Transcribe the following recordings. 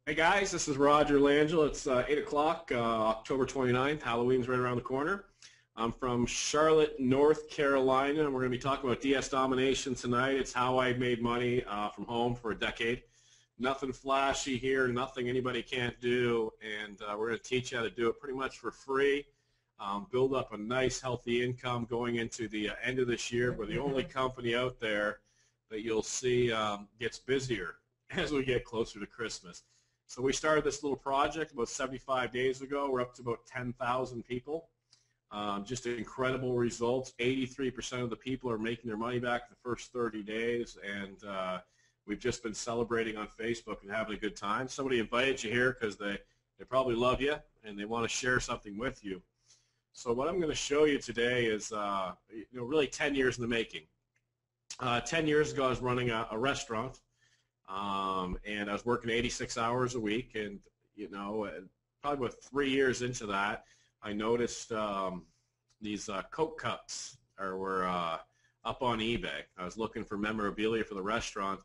Hey guys, this is Roger Langell. It's 8 o'clock, October 29th. Halloween's right around the corner. I'm from Charlotte, North Carolina, and we're going to be talking about DS Domination tonight. It's how I made money from home for a decade. Nothing flashy here, nothing anybody can't do, and we're going to teach you how to do it pretty much for free. Build up a nice, healthy income going into the end of this year. We're the only company out there that you'll see gets busier as we get closer to Christmas. So we started this little project about 75 days ago. We're up to about 10,000 people. Just incredible results. 83% of the people are making their money back the first 30 days, and we've just been celebrating on Facebook and having a good time. Somebody invited you here because they probably love you and they want to share something with you. So what I'm going to show you today is really 10 years in the making. 10 years ago I was running a restaurant. And I was working 86 hours a week, and probably about 3 years into that, I noticed these Coke cups were up on eBay. I was looking for memorabilia for the restaurant,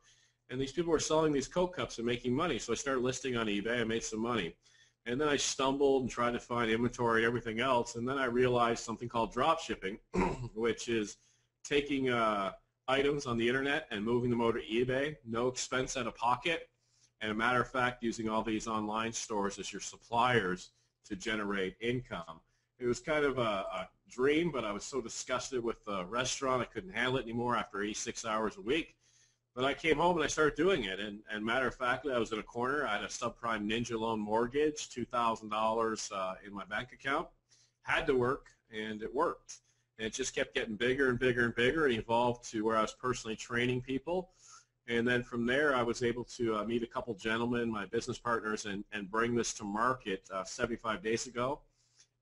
and these people were selling these Coke cups and making money. So I started listing on eBay. I made some money, and then I stumbled and tried to find inventory and everything else, and then I realized something called drop shipping, which is taking items on the internet and moving them over to eBay, no expense out of pocket, and a matter of fact, using all these online stores as your suppliers to generate income. It was kind of a dream, but I was so disgusted with the restaurant I couldn't handle it anymore after 86 hours a week. But I came home and I started doing it, and matter of fact, I was in a corner. I had a subprime Ninja loan mortgage, $2,000 in my bank account. Had to work, and it worked. And it just kept getting bigger and bigger and bigger, and evolved to where I was personally training people. And then from there, I was able to meet a couple gentlemen, my business partners, and bring this to market 75 days ago.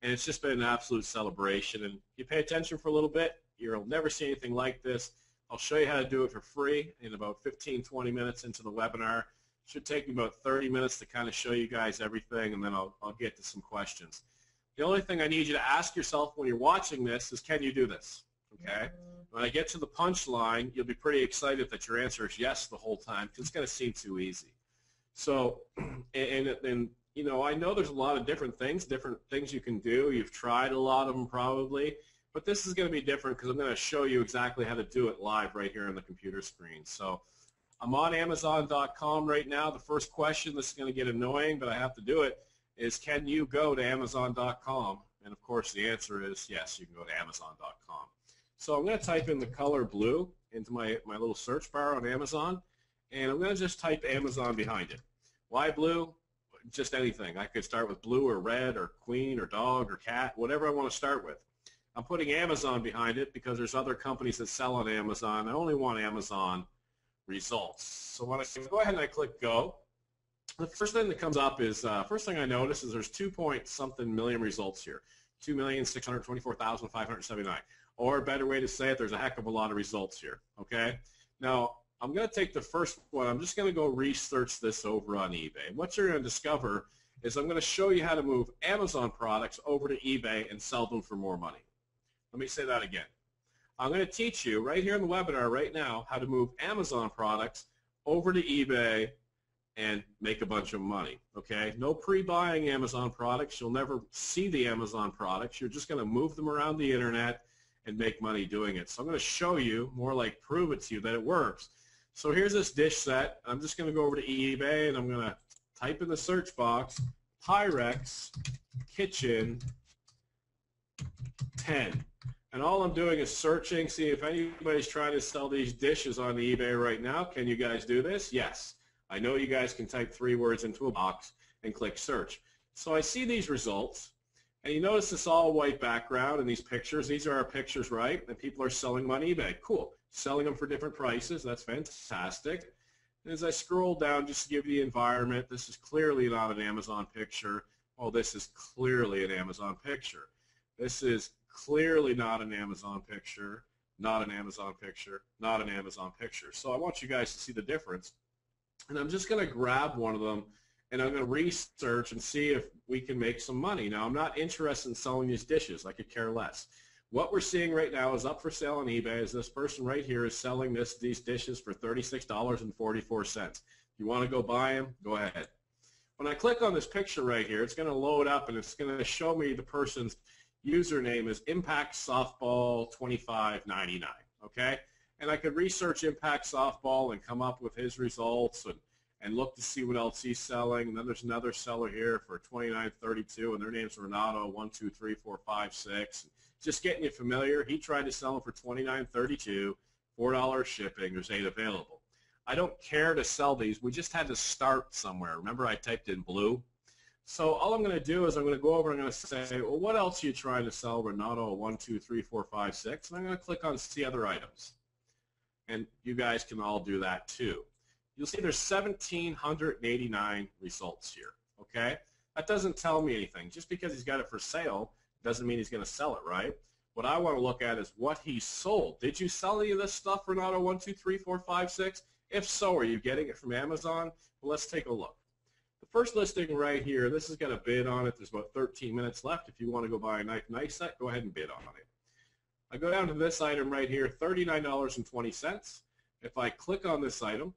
And it's just been an absolute celebration. And you pay attention for a little bit, you'll never see anything like this. I'll show you how to do it for free in about 15, 20 minutes into the webinar. It should take me about 30 minutes to kind of show you guys everything, and then I'll get to some questions. The only thing I need you to ask yourself when you're watching this is, can you do this? Okay? When I get to the punchline, you'll be pretty excited that your answer is yes the whole time, because it's going to seem too easy. So, and I know there's a lot of different things you can do. You've tried a lot of them probably, but this is going to be different because I'm going to show you exactly how to do it live right here on the computer screen. So I'm on Amazon.com right now. The first question, this is going to get annoying, but I have to do it, is can you go to Amazon.com? And of course the answer is yes, you can go to Amazon.com. So I'm going to type in the color blue into my little search bar on Amazon, and I'm going to just type Amazon behind it. Why blue? Just anything. I could start with blue or red or queen or dog or cat, whatever I want to start with. I'm putting Amazon behind it because there's other companies that sell on Amazon. I only want Amazon results. So when I go ahead and I click go, the first thing that comes up is, first thing I notice is there's 2-point-something million results here, 2,624,579. Or a better way to say it, there's a heck of a lot of results here, okay? Now, I'm going to take the first one. I'm just going to go research this over on eBay. And what you're going to discover is I'm going to show you how to move Amazon products over to eBay and sell them for more money. Let me say that again. I'm going to teach you right here in the webinar right now how to move Amazon products over to eBay and make a bunch of money, okay? No pre-buying Amazon products. You'll never see the Amazon products. You're just going to move them around the internet and make money doing it. So I'm going to show you, more like prove it to you, that it works. So here's this dish set. I'm just going to go over to eBay, and I'm going to type in the search box, Pyrex Kitchen 10. And all I'm doing is searching, see if anybody's trying to sell these dishes on eBay right now. Can you guys do this? Yes. I know you guys can type 3 words into a box and click search. So I see these results, and you notice this all white background and these pictures. These are our pictures, right? And people are selling them on eBay. Cool. Selling them for different prices. That's fantastic. And as I scroll down, just to give you the environment, this is clearly not an Amazon picture. Oh, this is clearly an Amazon picture. This is clearly not an Amazon picture, not an Amazon picture, not an Amazon picture. So I want you guys to see the difference. And I'm just going to grab one of them, and I'm going to research and see if we can make some money. Now, I'm not interested in selling these dishes. I could care less. What we're seeing right now is up for sale on eBay is this person right here is selling these dishes for $36.44. If you want to go buy them, go ahead. When I click on this picture right here, it's going to load up and it's going to show me the person's username is Impact Softball 2599. Okay, and I could research Impact Softball and come up with his results and look to see what else he's selling. And then there's another seller here for 2932, and their name's Renato 123456. Just getting you familiar. He tried to sell them for 2932, $4 shipping. There's 8 available. I don't care to sell these. We just had to start somewhere. Remember, I typed in blue. So all I'm going to do is I'm going to go over and I'm going to say, well, what else are you trying to sell, Renato 123456? And I'm going to click on See Other Items. And you guys can all do that too. You'll see there's 1,789 results here, okay? That doesn't tell me anything. Just because he's got it for sale doesn't mean he's going to sell it, right? What I want to look at is what he sold. Did you sell any of this stuff, Renato 123456? If so, are you getting it from Amazon? Well, let's take a look. The first listing right here, this has got a bid on it. There's about 13 minutes left. If you want to go buy a knife set, go ahead and bid on it. I go down to this item right here, $39.20. If I click on this item,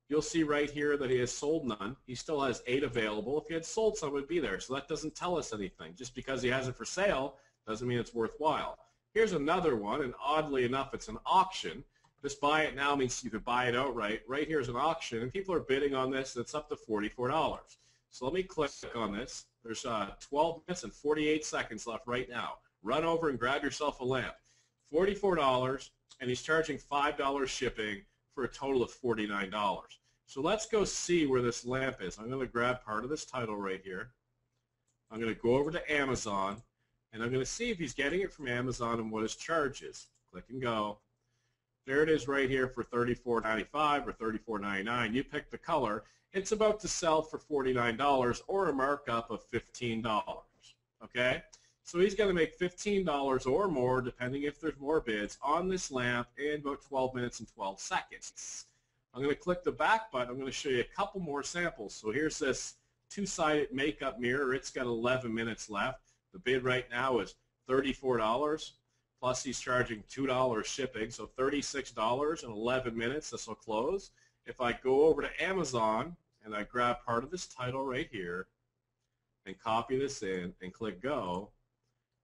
you'll see right here that he has sold none. He still has 8 available. If he had sold some, it would be there. So that doesn't tell us anything. Just because he has it for sale doesn't mean it's worthwhile. Here's another one, and oddly enough, it's an auction. Just buy it now means you could buy it outright. Right here is an auction, and people are bidding on this. It's up to $44. So let me click on this. There's 12 minutes and 48 seconds left right now. Run over and grab yourself a lamp. $44, and he's charging $5 shipping for a total of $49. So let's go see where this lamp is. I'm going to grab part of this title right here. I'm going to go over to Amazon, and I'm going to see if he's getting it from Amazon and what his charge is. Click and go. There it is right here for $34.95 or $34.99. You pick the color. It's about to sell for $49 or a markup of $15. Okay? So he's going to make $15 or more, depending if there's more bids, on this lamp in about 12 minutes and 12 seconds. I'm going to click the back button. I'm going to show you a couple more samples. So here's this two-sided makeup mirror. It's got 11 minutes left. The bid right now is $34. Plus he's charging $2 shipping, so $36 in 11 minutes. This will close. If I go over to Amazon and I grab part of this title right here and copy this in and click go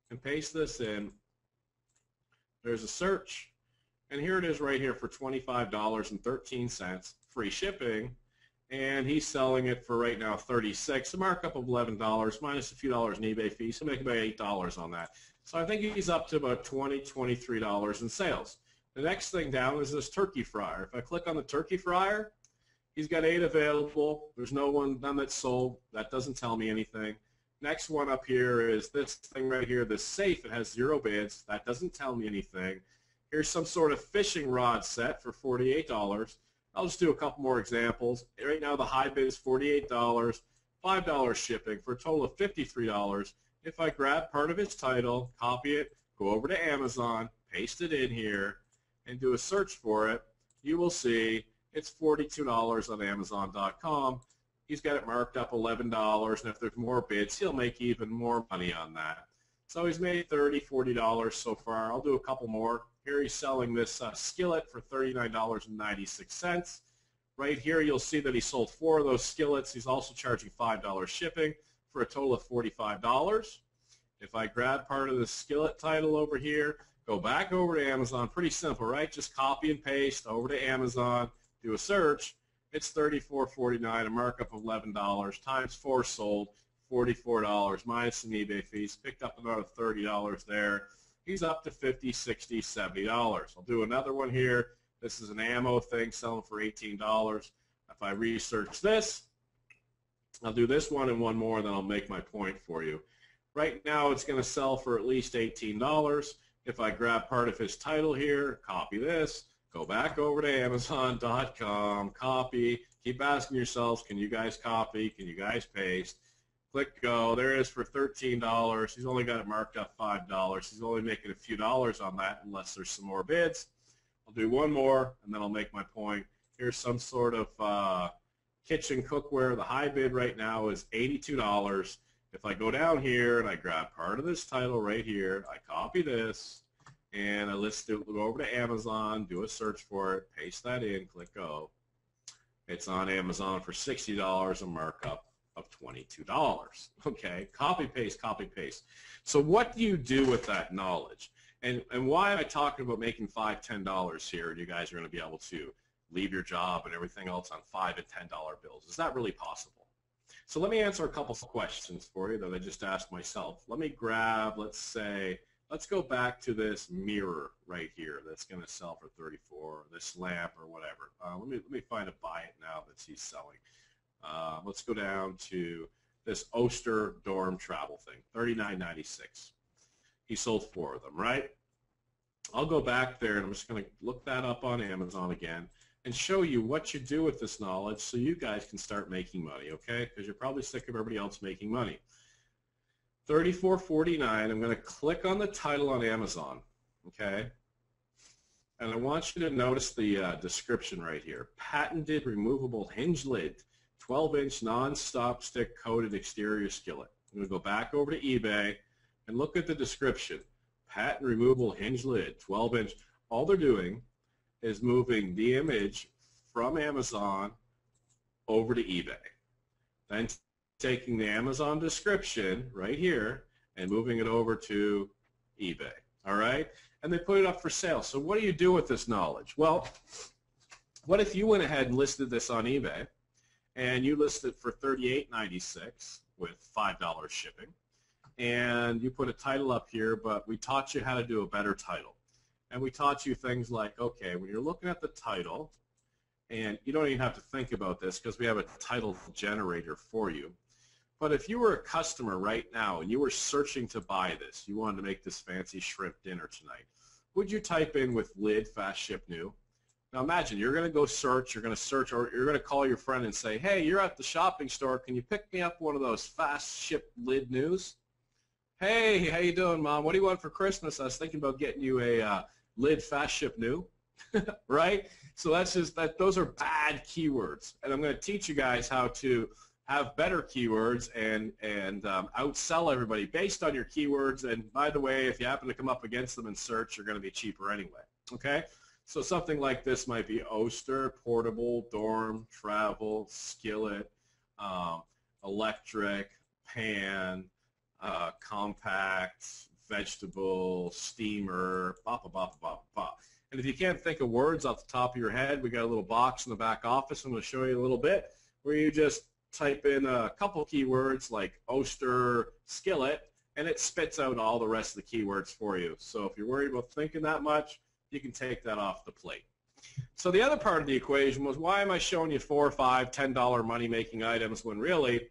and paste this in, there's a search, and here it is right here for $25.13, free shipping, and he's selling it for right now $36, a markup of $11 minus a few dollars in eBay fees, so make about $8 on that. So I think he's up to about $20, $23 in sales. The next thing down is this turkey fryer. If I click on the turkey fryer, he's got 8 available. There's none that's sold. That doesn't tell me anything. Next one up here is this thing right here, this safe. It has 0 bids. That doesn't tell me anything. Here's some sort of fishing rod set for $48. I'll just do a couple more examples. Right now the high bid is $48, $5 shipping for a total of $53. If I grab part of its title, copy it, go over to Amazon, paste it in here, and do a search for it, you will see it's $42 on Amazon.com. He's got it marked up $11, and if there's more bids, he'll make even more money on that. So he's made $30, $40 so far. I'll do a couple more. Here he's selling this skillet for $39.96. Right here you'll see that he sold 4 of those skillets. He's also charging $5 shipping for a total of $45. If I grab part of the skillet title over here, go back over to Amazon, pretty simple, right? Just copy and paste over to Amazon, do a search. It's $34.49, a markup of $11, times 4 sold, $44, minus some eBay fees, picked up another $30 there. He's up to $50, $60, $70. I'll do another one here. This is an ammo thing selling for $18. If I research this, I'll do this one and one more, and then I'll make my point for you. Right now it's going to sell for at least $18. If I grab part of his title here, copy this, go back over to Amazon.com, copy, keep asking yourselves, can you guys copy, can you guys paste? Click go. There it is for $13. He's only got it marked up $5. He's only making a few dollars on that unless there's some more bids. I'll do one more, and then I'll make my point. Here's some sort of kitchen cookware. The high bid right now is $82. If I go down here and I grab part of this title right here, I copy this, and I go over to Amazon, do a search for it, paste that in, click go. It's on Amazon for $60, a markup of $22. Okay, copy paste, copy paste. So what do you do with that knowledge? And why am I talking about making $5, $10 here, and you guys are going to be able to leave your job and everything else on $5 and $10 bills? Is that really possible? So let me answer a couple of questions for you that I just asked myself. Let me grab, let's go back to this mirror right here that's going to sell for 34, this lamp or whatever. Let me find a buy it now that he's selling. Let's go down to this Oster dorm travel thing, $39.96. He sold 4 of them, right? I'll go back there, and I'm just going to look that up on Amazon again and show you what you do with this knowledge so you guys can start making money, okay? Because you're probably sick of everybody else making money. $34.49, I'm going to click on the title on Amazon, okay? And I want you to notice the description right here. Patented removable hinge lid, 12-inch non-stop stick coated exterior skillet. I'm going to go back over to eBay and look at the description. Patent removable hinge lid, 12-inch. All they're doing is moving the image from Amazon over to eBay. Then taking the Amazon description right here and moving it over to eBay. All right? And they put it up for sale. So what do you do with this knowledge? Well, what if you went ahead and listed this on eBay and you listed it for $38.96 with $5 shipping? And you put a title up here, but we taught you how to do a better title. And we taught you things like, okay, when you're looking at the title, and you don't even have to think about this because we have a title generator for you. But if you were a customer right now and you were searching to buy this, you wanted to make this fancy shrimp dinner tonight, would you type in with lid fast ship new? Now imagine you're going to go search, or you're going to call your friend and say, hey, you're at the shopping store, can you pick me up one of those fast ship lid news? Hey, how you doing, Mom? What do you want for Christmas? I was thinking about getting you a lid fast ship new, right? So that's just that. Those are bad keywords, and I'm going to teach you guys how to have better keywords and outsell everybody based on your keywords. And by the way, if you happen to come up against them in search, you're going to be cheaper anyway. Okay? So something like this might be Oster, portable, dorm, travel, skillet, electric, pan. Compact, vegetable, steamer, blah, blah, blah, blah, blah. And if you can't think of words off the top of your head, we got a little box in the back office I'm going to show you a little bit where you just type in a couple keywords like Oster, skillet, and it spits out all the rest of the keywords for you. So if you're worried about thinking that much, you can take that off the plate. So the other part of the equation was, why am I showing you $4, $5, $10 money-making items when really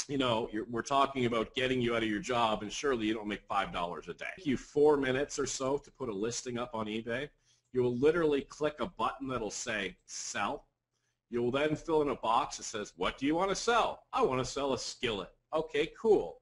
you know, we're talking about getting you out of your job, and surely you don't make $5 a day. It'll take you 4 minutes or so to put a listing up on eBay. You will literally click a button that will say sell. You will then fill in a box that says, what do you want to sell? I want to sell a skillet. Okay, cool.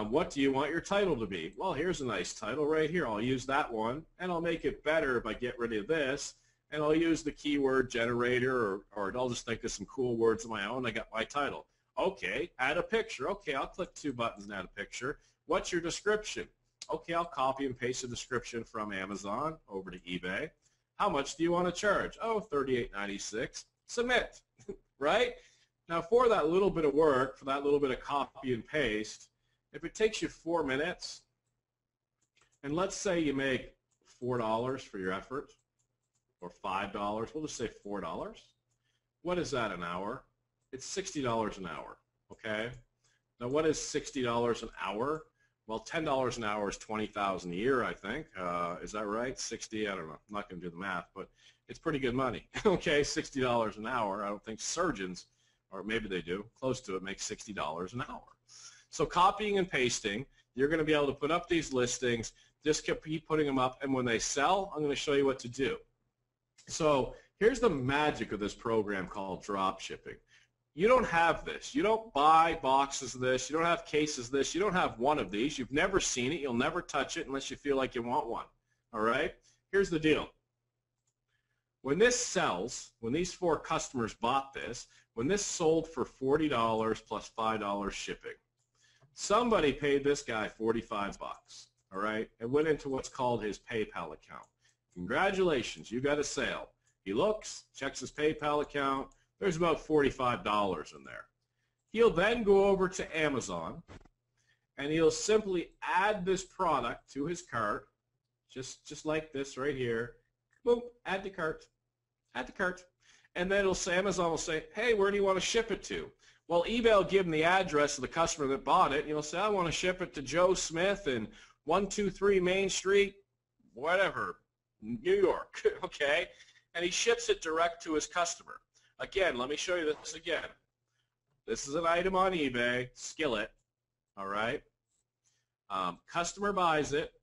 What do you want your title to be? Well, here's a nice title right here. I'll use that one, and I'll make it better if I get rid of this, and I'll use the keyword generator, or I'll just think of some cool words of my own. I got my title. Okay, add a picture. Okay, I'll click 2 buttons and add a picture. What's your description? Okay, I'll copy and paste the description from Amazon over to eBay. How much do you want to charge? Oh, $38.96. Submit, right? Now for that little bit of work, for that little bit of copy and paste, if it takes you 4 minutes, and let's say you make $4 for your effort, or $5, we'll just say $4. What is that an hour? It's $60 an hour, okay? Now, what is $60 an hour? Well, $10 an hour is $20,000 a year, I think. Is that right? 60, I don't know. I'm not going to do the math, but it's pretty good money, okay? $60 an hour. I don't think surgeons, or maybe they do, close to it, make $60 an hour. So copying and pasting, you're going to be able to put up these listings, just keep putting them up, and when they sell, I'm going to show you what to do. So here's the magic of this program called drop shipping. You don't have this. You don't buy boxes of this. You don't have cases of this. You don't have one of these. You've never seen it. You'll never touch it unless you feel like you want one. All right? Here's the deal. When this sells, when these 4 customers bought this, when this sold for $40 plus $5 shipping, somebody paid this guy $45, all right? It went into what's called his PayPal account. Congratulations, you got a sale. He looks, checks his PayPal account. There's about $45 in there. He'll then go over to Amazon, and he'll simply add this product to his cart, just like this right here. Boom, add to cart, add to cart. And then Amazon will say, hey, where do you want to ship it to? Well, eBay will give him the address of the customer that bought it, and he'll say, I want to ship it to Joe Smith in 123 Main Street, whatever, New York, okay? And he ships it direct to his customer. Again, let me show you this again. This is an item on eBay, skillet, all right? Customer buys it.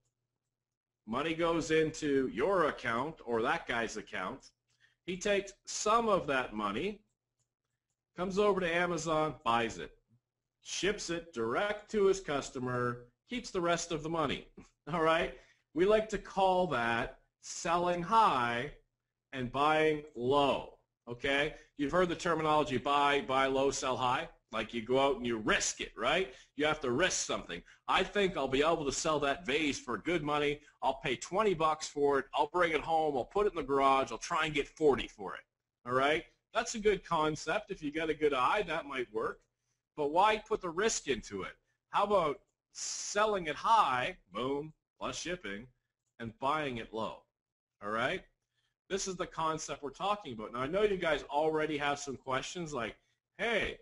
Money goes into your account or that guy's account. He takes some of that money, comes over to Amazon, buys it, ships it direct to his customer, keeps the rest of the money, all right? We like to call that selling high and buying low, okay? You've heard the terminology buy low, sell high. Like you go out and you risk it, right? You have to risk something. I think I'll be able to sell that vase for good money. I'll pay 20 bucks for it. I'll bring it home. I'll put it in the garage. I'll try and get 40 for it, all right? That's a good concept. If you got a good eye, that might work. But why put the risk into it? How about selling it high, boom, plus shipping, and buying it low, all right? This is the concept we're talking about. Now, I know you guys already have some questions like, hey,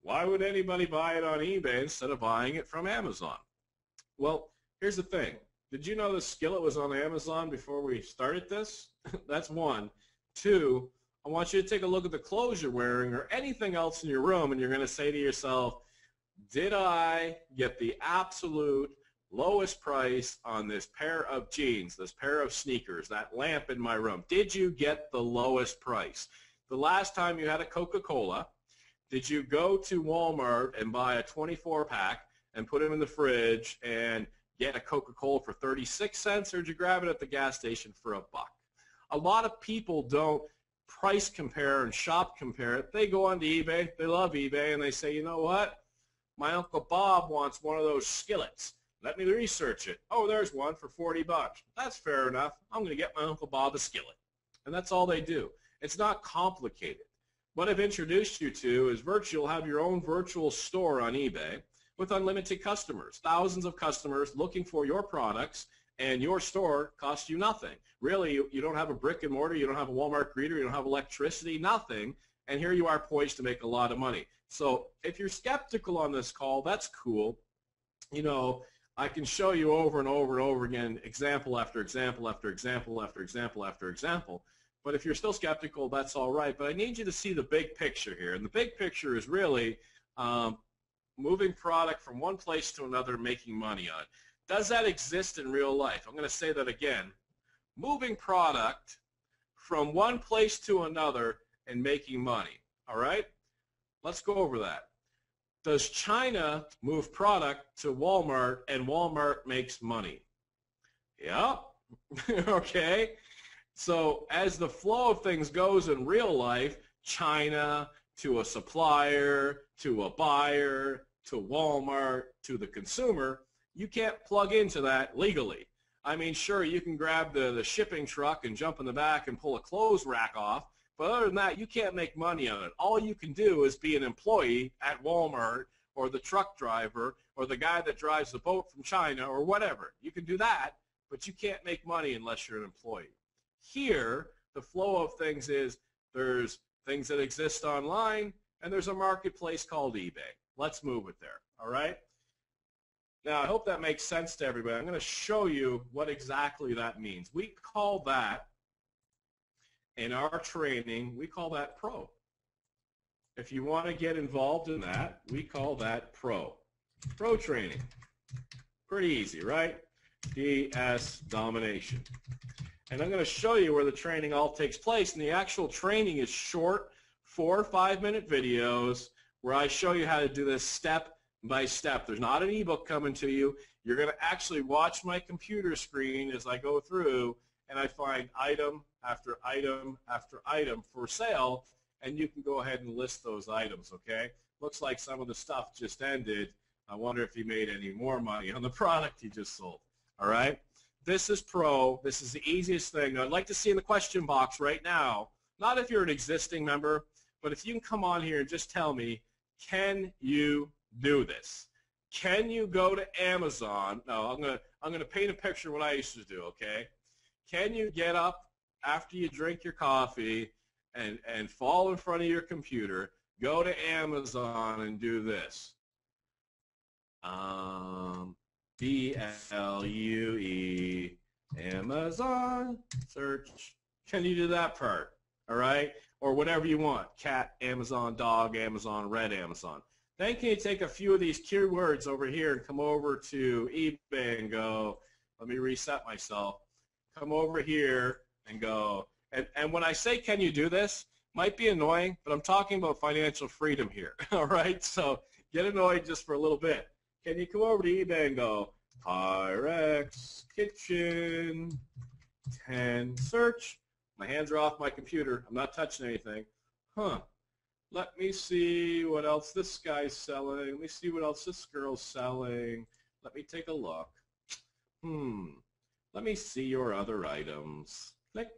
why would anybody buy it on eBay instead of buying it from Amazon? Well, here's the thing. Did you know the skillet was on Amazon before we started this? That's one. Two, I want you to take a look at the clothes you're wearing or anything else in your room, and you're going to say to yourself, did I get the absolute lowest price on this pair of jeans, this pair of sneakers, that lamp in my room? Did you get the lowest price? The last time you had a Coca-Cola, did you go to Walmart and buy a 24-pack and put them in the fridge and get a Coca-Cola for 36 cents, or did you grab it at the gas station for $1? A lot of people don't price compare and shop compare it. They go onto eBay, they love eBay, and they say, you know what? My Uncle Bob wants one of those skillets. Let me research it. Oh, there's one for 40 bucks. That's fair enough. I'm going to get my Uncle Bob a skillet. And that's all they do. It's not complicated. What I've introduced you to is you'll have your own virtual store on eBay with unlimited customers, thousands of customers looking for your products, and your store costs you nothing. Really, you don't have a brick and mortar, you don't have a Walmart greeter, you don't have electricity, nothing, and here you are poised to make a lot of money. So if you're skeptical on this call, that's cool. You know, I can show you over and over and over again, example after example after example after example after example. But if you're still skeptical, that's all right. But I need you to see the big picture here. And the big picture is really moving product from one place to another, making money on it. Does that exist in real life? I'm going to say that again. Moving product from one place to another and making money. All right? Let's go over that. Does China move product to Walmart and Walmart makes money? Yeah. Okay. So as the flow of things goes in real life, China to a supplier, to a buyer, to Walmart, to the consumer, you can't plug into that legally. I mean, sure, you can grab the shipping truck and jump in the back and pull a clothes rack off, but other than that, you can't make money on it. All you can do is be an employee at Walmart or the truck driver or the guy that drives the boat from China or whatever. You can do that, but you can't make money unless you're an employee. Here, the flow of things is there's things that exist online, and there's a marketplace called eBay. Let's move it there, all right? Now, I hope that makes sense to everybody. I'm going to show you what exactly that means. We call that, in our training, we call that pro. If you want to get involved in that, we call that pro. Pro training. Pretty easy, right? DS Domination. And I'm going to show you where the training all takes place. And the actual training is short 4 or 5 minute videos where I show you how to do this step by step. There's not an ebook coming to you. You're going to actually watch my computer screen as I go through, and I find item after item after item for sale, and you can go ahead and list those items, okay? Looks like some of the stuff just ended. I wonder if you made any more money on the product you just sold, all right? This is pro. This is the easiest thing. I'd like to see in the question box right now, Not if you're an existing member, but if you can come on here and just tell me, can you do this? Can you go to Amazon? No, I'm gonna paint a picture of what I used to do, okay? Can you get up after you drink your coffee and fall in front of your computer, go to Amazon and do this? BLUE, Amazon, search. Can you do that part? All right? Or whatever you want. Cat, Amazon, dog, Amazon, red Amazon. Then can you take a few of these keywords over here and come over to eBay and go, let me reset myself. Come over here and go. And when I say can you do this, might be annoying, but I'm talking about financial freedom here. All right? So get annoyed just for a little bit. Can you come over to eBay and go, Pyrex Kitchen 10 search? My hands are off my computer. I'm not touching anything. Huh. Let me see what else this guy's selling. Let me see what else this girl's selling. Let me take a look. Let me see your other items. Click.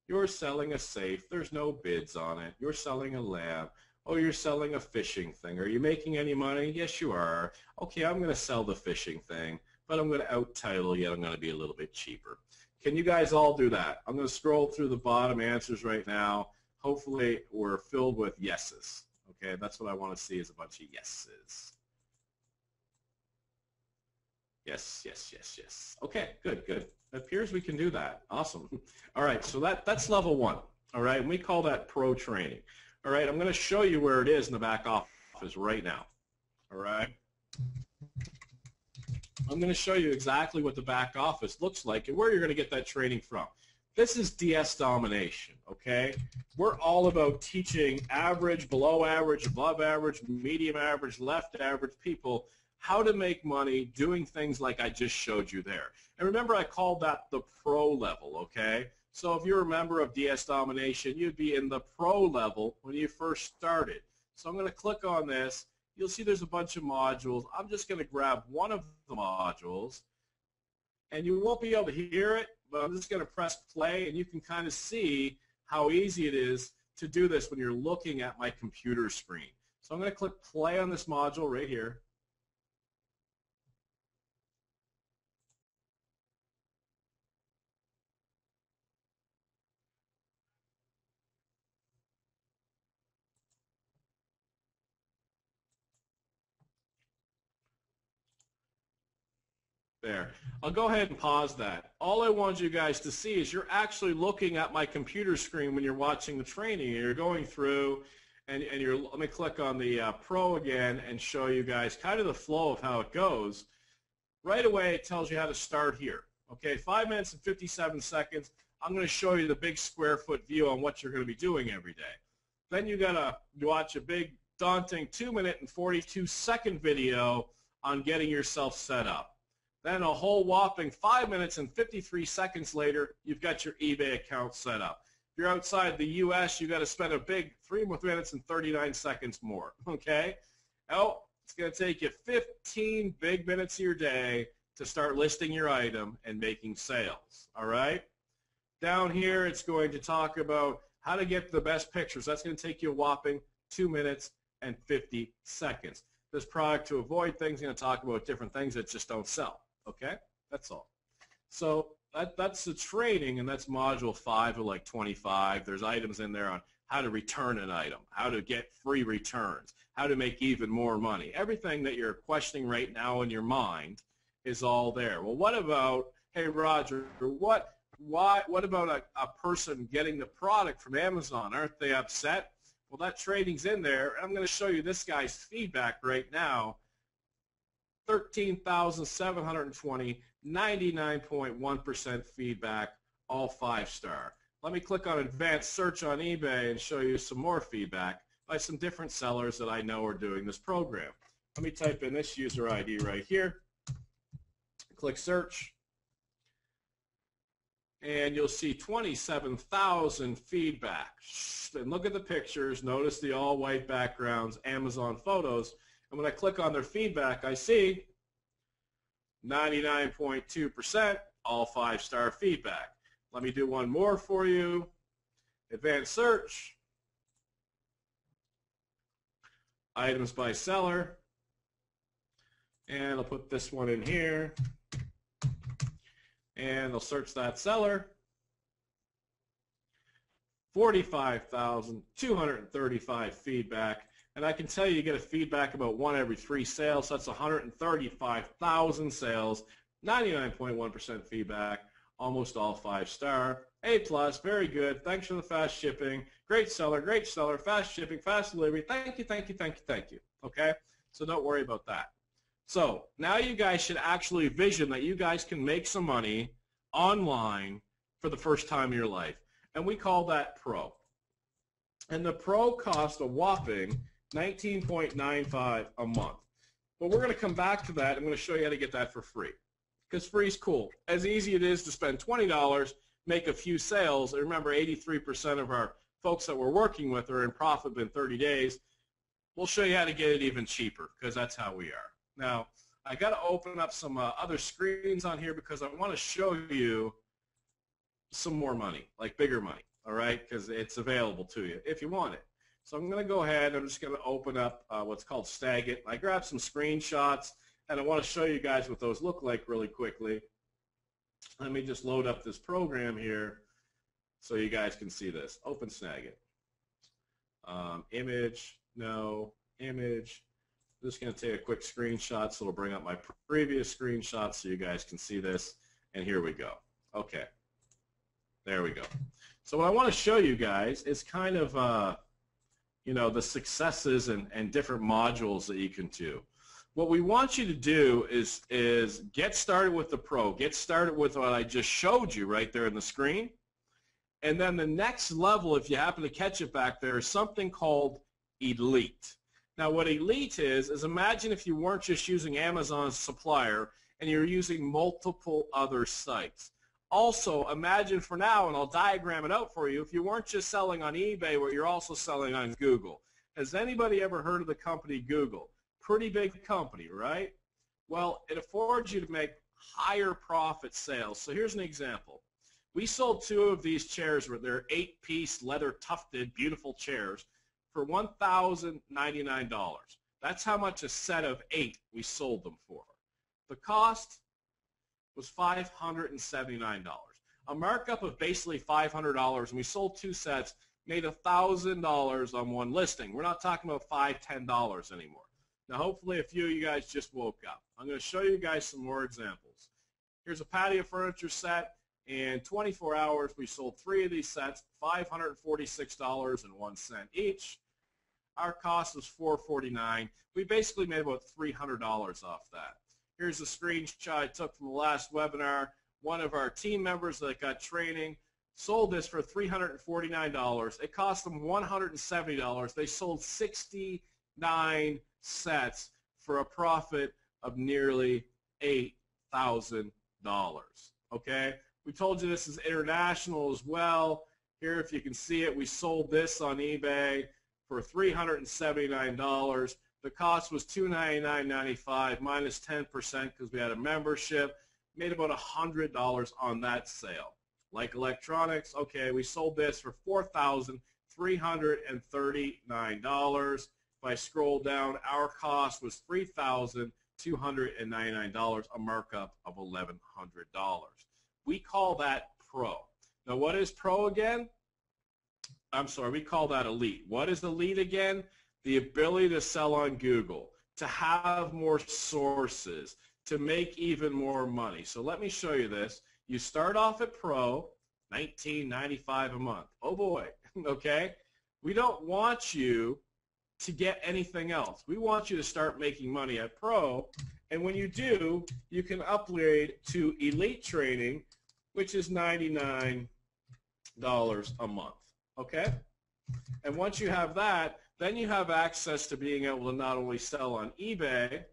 You're selling a safe. There's no bids on it. You're selling a lamp. Oh, you're selling a fishing thing. Are you making any money? Yes, you are. Okay, I'm going to sell the fishing thing, but I'm going to out-title you. I'm going to be a little bit cheaper. Can you guys all do that? I'm going to scroll through the bottom answers right now. Hopefully, we're filled with yeses. Okay, that's what I want to see is a bunch of yeses. Yes, yes, yes, yes. Okay, good, good. It appears we can do that. Awesome. All right, so that's level 1. All right, and we call that pro training. All right, I'm going to show you where it is in the back office right now. All right. I'm going to show you exactly what the back office looks like and where you're going to get that training from. This is DS Domination, okay? We're all about teaching average, below average, above average, medium average, left average people how to make money doing things like I just showed you there. And remember, I called that the pro level, okay? So if you're a member of DS Domination, you'd be in the pro level when you first started. So I'm going to click on this. You'll see there's a bunch of modules. I'm just going to grab one of the modules, and you won't be able to hear it, but I'm just going to press play, and you can kind of see how easy it is to do this when you're looking at my computer screen. So I'm going to click play on this module right here. There. I'll go ahead and pause that. All I want you guys to see is you're actually looking at my computer screen when you're watching the training. You're going through, and let me click on the Pro again and show you guys kind of the flow of how it goes. Right away, it tells you how to start here. Okay, 5 minutes and 57 seconds. I'm going to show you the big square foot view on what you're going to be doing every day. Then you got to watch a big, daunting 2-minute and 42-second video on getting yourself set up. Then a whole whopping 5 minutes and 53 seconds later, you've got your eBay account set up. If you're outside the U.S., you've got to spend a big 3 minutes and 39 seconds more, okay? Oh, it's going to take you 15 big minutes of your day to start listing your item and making sales, all right? Down here, it's going to talk about how to get the best pictures. That's going to take you a whopping 2 minutes and 50 seconds. This product to avoid things, going to talk about different things that just don't sell. Okay, that's all. So that's the training, and that's module 5 of like 25. There's items in there on how to return an item, how to get free returns, how to make even more money. Everything that you're questioning right now in your mind is all there. Well, what about, hey, Roger, what about a person getting the product from Amazon? Aren't they upset? Well, that training's in there. I'm going to show you this guy's feedback right now. 13,720, 99.1% feedback, all 5-star. Let me click on advanced search on eBay and show you some more feedback by some different sellers that I know are doing this program. Let me type in this user ID right here. Click search. And you'll see 27,000 feedback. And look at the pictures. Notice the all-white backgrounds, Amazon photos. And when I click on their feedback, I see 99.2% all 5-star feedback. Let me do one more for you. Advanced search, items by seller, and I'll put this one in here, and I'll search that seller. 45,235 feedback, and I can tell you get a feedback about 1 every 3 sales. So that's 135,000 sales, 99.1% feedback, almost all 5-star, A+, very good, thanks for the fast shipping, great seller, fast shipping, fast delivery, thank you, thank you, thank you, thank you, okay? So don't worry about that. So now you guys should actually vision that you guys can make some money online for the first time in your life. And we call that Pro. And the Pro costs a whopping $19.95 a month. But we're going to come back to that. I'm going to show you how to get that for free. Because free is cool. As easy it is to spend $20, make a few sales. And remember, 83% of our folks that we're working with are in profit within 30 days. We'll show you how to get it even cheaper, because that's how we are. Now, I got to open up some other screens on here because I want to show you some more money, like bigger money, all right, because it's available to you if you want it. So I'm going to go ahead. I'm just going to open up what's called Snagit. I grabbed some screenshots, and I want to show you guys what those look like really quickly. Let me just load up this program here so you guys can see this. Open Snagit. Image, no, image. I'm just going to take a quick screenshot so it'll bring up my previous screenshots so you guys can see this. And here we go. Okay. There we go. So what I want to show you guys is kind of, you know, the successes and different modules that you can do. What we want you to do is get started with the Pro. Get started with what I just showed you right there in the screen. And then the next level, if you happen to catch it back there, is something called Elite. Now what Elite is imagine if you weren't just using Amazon as a supplier and you're using multiple other sites. Also, imagine for now, and I'll diagram it out for you, if you weren't just selling on eBay, but you're also selling on Google. Has anybody ever heard of the company Google? Pretty big company, right? Well, it affords you to make higher profit sales. So here's an example. We sold 2 of these chairs. They're 8-piece, leather tufted, beautiful chairs for $1,099. That's how much a set of 8 we sold them for. The cost was $579. A markup of basically $500, and we sold 2 sets, made $1,000 on one listing. We're not talking about $5, $10 anymore. Now, hopefully, a few of you guys just woke up. I'm going to show you guys some more examples. Here's a patio furniture set. In 24 hours, we sold 3 of these sets, $546.01 each. Our cost was $449. We basically made about $300 off that. Here's a screenshot I took from the last webinar. One of our team members that got training sold this for $349. It cost them $170. They sold 69 sets for a profit of nearly $8,000. Okay? We told you this is international as well. Here, if you can see it, we sold this on eBay for $379. The cost was $299.95 minus 10% because we had a membership. Made about $100 on that sale. Like electronics, okay, we sold this for $4,339. If I scroll down, our cost was $3,299, a markup of $1,100. We call that Pro. Now, what is Pro again? I'm sorry, we call that Elite. What is Elite again? The ability to sell on Google, to have more sources, to make even more money. So let me show you this. You start off at Pro, $19.95 a month. Oh boy, okay? We don't want you to get anything else. We want you to start making money at Pro, and when you do, you can upgrade to Elite Training, which is $99 a month, okay? And once you have that, then you have access to being able to not only sell on eBay,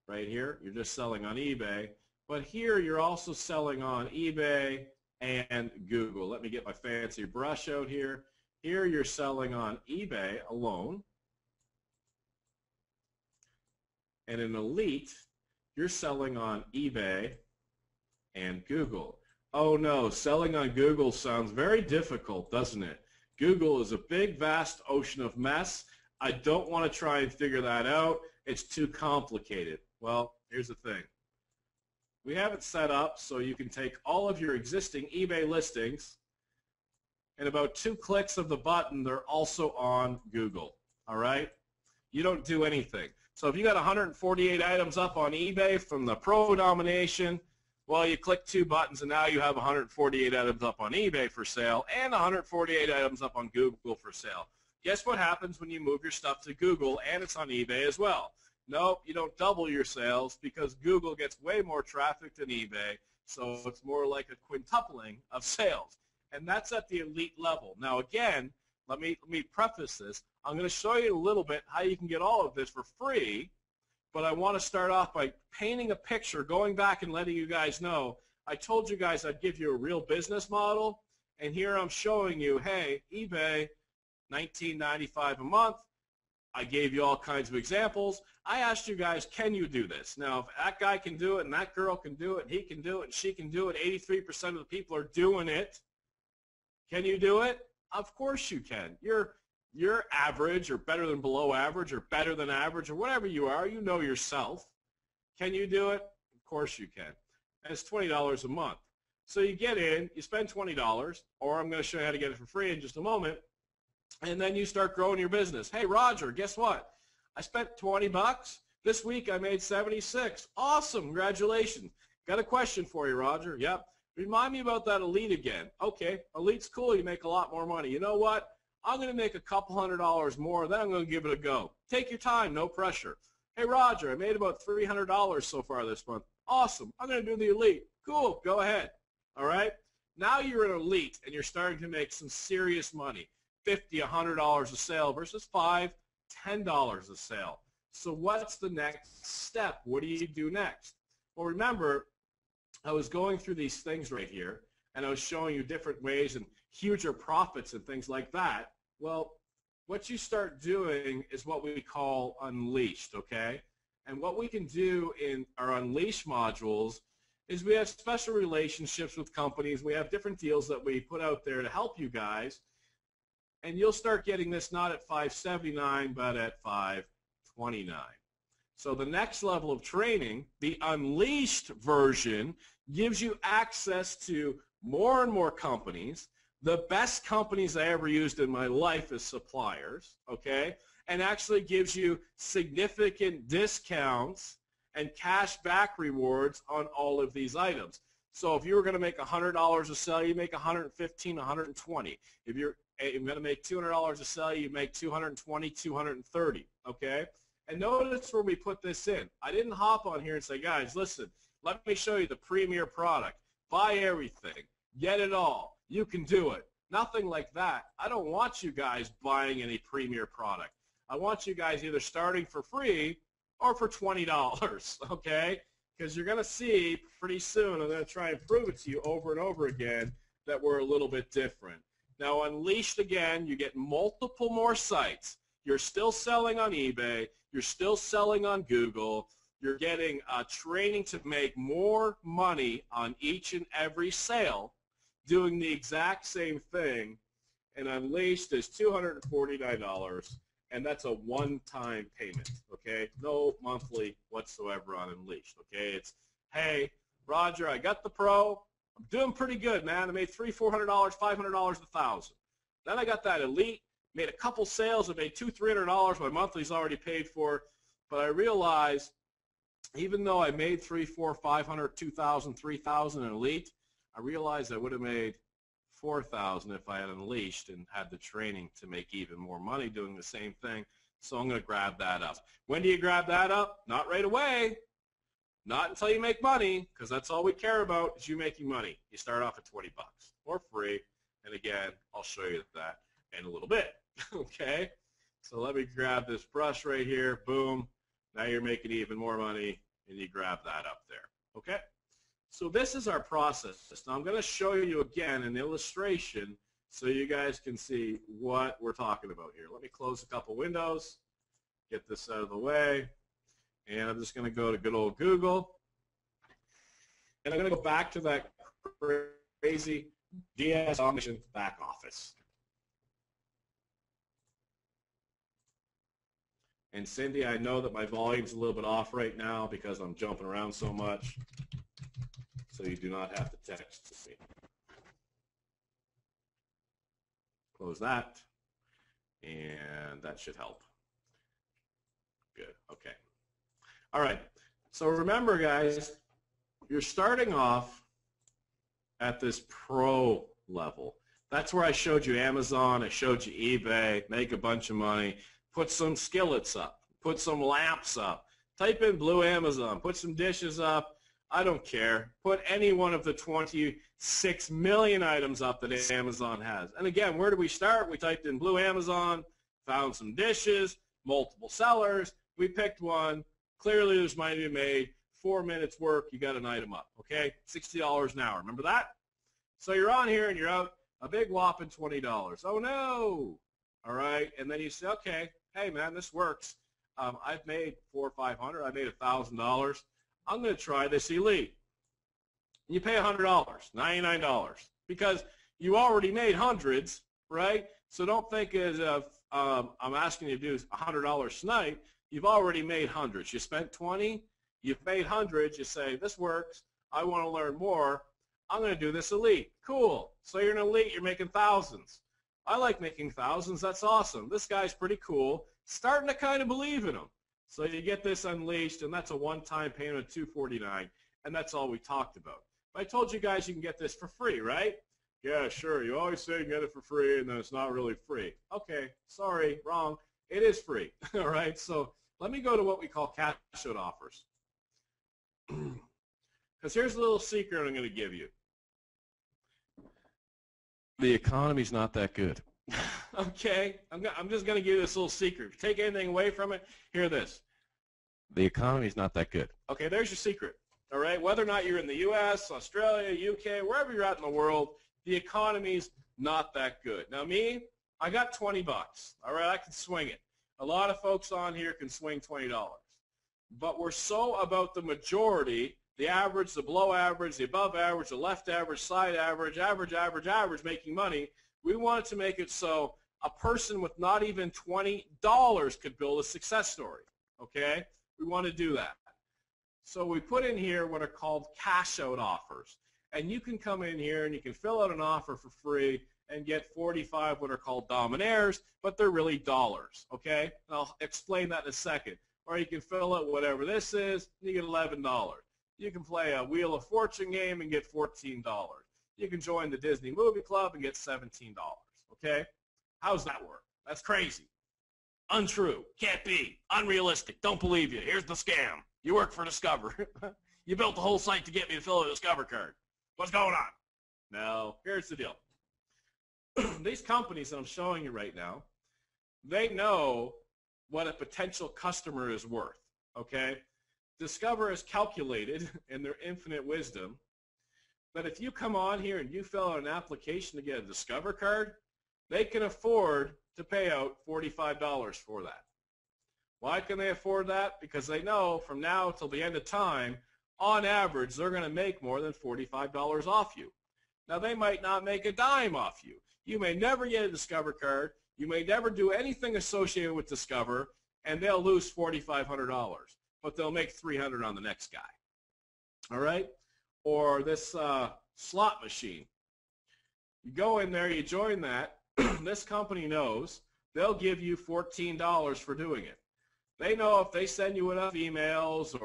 right here, you're just selling on eBay, but here you're also selling on eBay and Google. Let me get my fancy brush out here. Here you're selling on eBay alone, and in Elite, you're selling on eBay and Google. Oh no, selling on Google sounds very difficult, doesn't it? Google is a big, vast ocean of mess. I don't want to try and figure that out. It's too complicated. Well, here's the thing. We have it set up so you can take all of your existing eBay listings, and about 2 clicks of the button, they're also on Google. All right? You don't do anything. So if you got 148 items up on eBay from the Pro Domination, well, you click 2 buttons, and now you have 148 items up on eBay for sale and 148 items up on Google for sale. Guess what happens when you move your stuff to Google and it's on eBay as well? Nope, you don't double your sales because Google gets way more traffic than eBay, so it's more like a quintupling of sales. And that's at the elite level. Now, again, let me preface this. I'm going to show you a little bit how you can get all of this for free, but I want to start off by painting a picture, going back and letting you guys know. I told you guys I'd give you a real business model, and here I'm showing you, hey, eBay, $19.95 a month. I gave you all kinds of examples. I asked you guys, can you do this? Now, if that guy can do it, and that girl can do it, and he can do it, and she can do it, 83% of the people are doing it. Can you do it? Of course you can. You're average or better than below average or better than average or whatever you are. You know yourself. Can you do it? Of course you can. And it's $20 a month. So you get in, you spend $20, or I'm going to show you how to get it for free in just a moment, and then you start growing your business. Hey, Roger, guess what? I spent 20 bucks. This week I made 76. Awesome. Congratulations. Got a question for you, Roger. Yep. Remind me about that Elite again. Okay, Elite's cool. You make a lot more money. You know what? I'm going to make a couple $100 more, then I'm going to give it a go. Take your time, no pressure. Hey, Roger, I made about $300 so far this month. Awesome. I'm going to do the Elite. Cool. Go ahead. All right? Now you're an Elite, and you're starting to make some serious money. $50, $100 a sale versus $5, $10 a sale. So what's the next step? What do you do next? Well, remember, I was going through these things right here, and I was showing you different ways and huger profits and things like that. Well, what you start doing is what we call Unleashed, okay? And what we can do in our Unleashed modules is we have special relationships with companies. We have different deals that we put out there to help you guys. And you'll start getting this not at $579, but at $529. So the next level of training, the Unleashed version, gives you access to more and more companies. The best companies I ever used in my life as suppliers, okay, and actually gives you significant discounts and cash back rewards on all of these items. So if you were going to make $100 a sale, you make $115, $120. If you're going to make $200 a sale, you make $220, $230, okay? And notice where we put this in. I didn't hop on here and say, guys, listen, let me show you the premier product. Buy everything. Get it all. You can do it. Nothing like that. I don't want you guys buying any premier product. I want you guys either starting for free or for $20, okay? Because you're going to see pretty soon, I'm going to try and prove it to you over and over again that we're a little bit different. Now, Unleashed again, you get multiple more sites. You're still selling on eBay. You're still selling on Google. You're getting training to make more money on each and every sale, doing the exact same thing. And Unleashed is $249, and that's a one-time payment, okay? No monthly whatsoever on Unleashed, okay? It's, hey, Roger, I got the Pro. I'm doing pretty good, man. I made $300, $400, $500, $1,000. Then I got that Elite. Made a couple sales. I made $200, $300. My monthly's already paid for. But I realized, even though I made $300, $400, $500, $2,000, $3,000 in Elite, I realized I would have made $4,000 if I had Unleashed and had the training to make even more money doing the same thing. So I'm going to grab that up. When do you grab that up? Not right away. Not until you make money, because that's all we care about is you making money. You start off at 20 bucks or free. And again, I'll show you that in a little bit. Okay, so let me grab this brush right here. Boom. Now you're making even more money, and you grab that up there. Okay, so this is our process. Now I'm going to show you again an illustration so you guys can see what we're talking about here. Let me close a couple windows, get this out of the way, and I'm just going to go to good old Google, and I'm going to go back to that crazy DS Domination back office. And Cindy, I know that my volume's a little bit off right now because I'm jumping around so much, so you do not have to text me. Close that, and that should help. Good, okay. All right, so remember, guys, you're starting off at this pro level. That's where I showed you Amazon, I showed you eBay, make a bunch of money, put some skillets up, put some lamps up, type in Blue Amazon, put some dishes up, I don't care. Put any one of the 26 million items up that Amazon has. And again, where do we start? We typed in Blue Amazon, found some dishes, multiple sellers, we picked one, clearly there's money to be made, 4 minutes work, you got an item up, okay? $60 an hour, remember that? So you're on here and you're out a big whopping $20. Oh no! All right, and then you say, okay, hey man, this works. I've made $400 or $500, I made $1,000. I'm going to try this Elite. You pay $100, $99, because you already made hundreds, right? So don't think as if I'm asking you to do $100 tonight. You've already made hundreds. You spent 20, you've made hundreds. You say, this works. I want to learn more. I'm going to do this Elite. Cool. So you're an Elite. You're making thousands. I like making thousands. That's awesome. This guy's pretty cool. Starting to kind of believe in him. So you get this unleashed, and that's a one-time payment of $249, and that's all we talked about. But I told you guys you can get this for free, right? Yeah, sure. You always say you can get it for free, and then it's not really free. Okay, sorry, wrong. It is free, all right? So let me go to what we call cash out offers. Because here's a little secret I'm going to give you. The economy's not that good. Okay, I'm just going to give you this little secret. If you take anything away from it, hear this. The economy's not that good. Okay, there's your secret. All right, whether or not you're in the U.S., Australia, UK, wherever you're at in the world, the economy's not that good. Now me, I got 20 bucks. All right, I can swing it. A lot of folks on here can swing $20. But we're so about the majority, the average, the below average, the above average, the left average, side average, average, making money. We wanted to make it so a person with not even $20 could build a success story, okay? We want to do that. So we put in here what are called cash out offers. And you can come in here and you can fill out an offer for free and get 45 what are called dominaires, but they're really dollars, okay? And I'll explain that in a second. Or you can fill out whatever this is, and you get $11. You can play a Wheel of Fortune game and get $14. You can join the Disney Movie Club and get $17, okay? How's that work? That's crazy. Untrue. Can't be. Unrealistic. Don't believe you. Here's the scam. You work for Discover. You built the whole site to get me to fill out a Discover card. What's going on? No. Here's the deal. These companies that I'm showing you right now, they know what a potential customer is worth, okay? Discover has calculated in their infinite wisdom that if you come on here and you fill out an application to get a Discover card, they can afford to pay out $45 for that. Why can they afford that? Because they know from now till the end of time, on average, they're going to make more than $45 off you. Now, they might not make a dime off you. You may never get a Discover card. You may never do anything associated with Discover, and they'll lose $4,500, but they'll make $300 on the next guy. All right? Or this slot machine. You go in there, you join that. This company knows they'll give you $14 for doing it. They know if they send you enough emails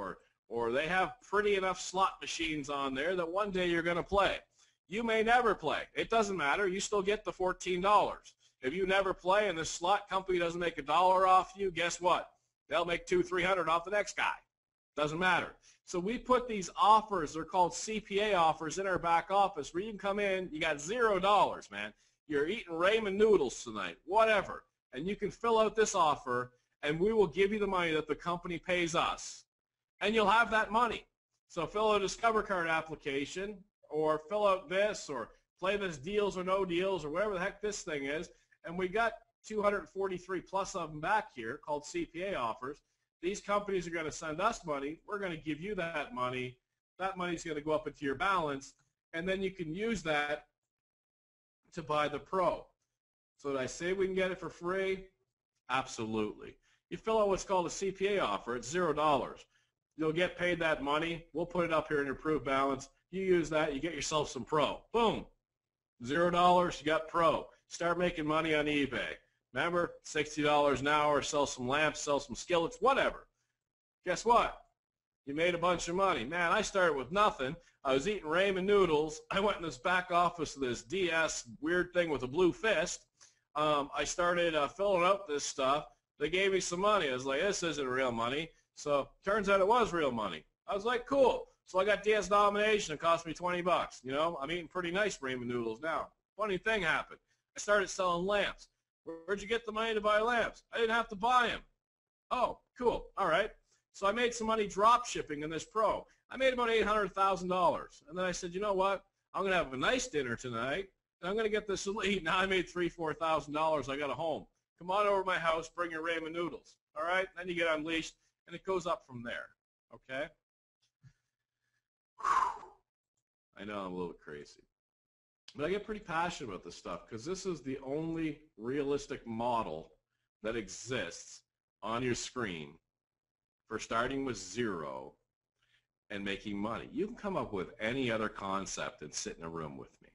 or they have pretty enough slot machines on there that one day you're going to play. You may never play. It doesn't matter. You still get the $14. If you never play and this slot company doesn't make $1 off you, guess what? They'll make $200-300 off the next guy. Doesn't matter. So we put these offers, they're called CPA offers, in our back office where you can come in, you got $0, man. You're eating ramen noodles tonight, whatever. And you can fill out this offer, and we will give you the money that the company pays us. And you'll have that money. So fill out a Discover card application, or fill out this, or play this deals or no deals, or whatever the heck this thing is. And we got 243 plus of them back here called CPA offers. These companies are going to send us money. We're going to give you that money. That money's going to go up into your balance. and then you can use that to buy the Pro. So did I say we can get it for free? Absolutely. You fill out what's called a CPA offer. It's $0. You'll get paid that money. We'll put it up here in your approved balance. You use that, you get yourself some Pro. Boom. $0, you got Pro. Start making money on eBay. Remember, $60 an hour, sell some lamps, sell some skillets, whatever. Guess what? You made a bunch of money. Man, I started with nothing. I was eating ramen noodles. I went in this back office of this DS weird thing with a blue fist. I started filling out this stuff. They gave me some money. I was like, this isn't real money. So turns out it was real money. I was like, cool. So I got DS Domination. It cost me $20. You know, I'm eating pretty nice ramen noodles now. Funny thing happened. I started selling lamps. Where'd you get the money to buy lamps? I didn't have to buy them. Oh, cool. All right. So I made some money drop shipping in this Pro. I made about $800,000. And then I said, you know what? I'm going to have a nice dinner tonight, and I'm going to get this elite. Now I made $3,000, $4,000. I got a home. Come on over to my house. Bring your ramen noodles. All right? Then you get unleashed, and it goes up from there. Okay? I know I'm a little crazy. But I get pretty passionate about this stuff because this is the only realistic model that exists on your screen for starting with zero and making money. You can come up with any other concept and sit in a room with me,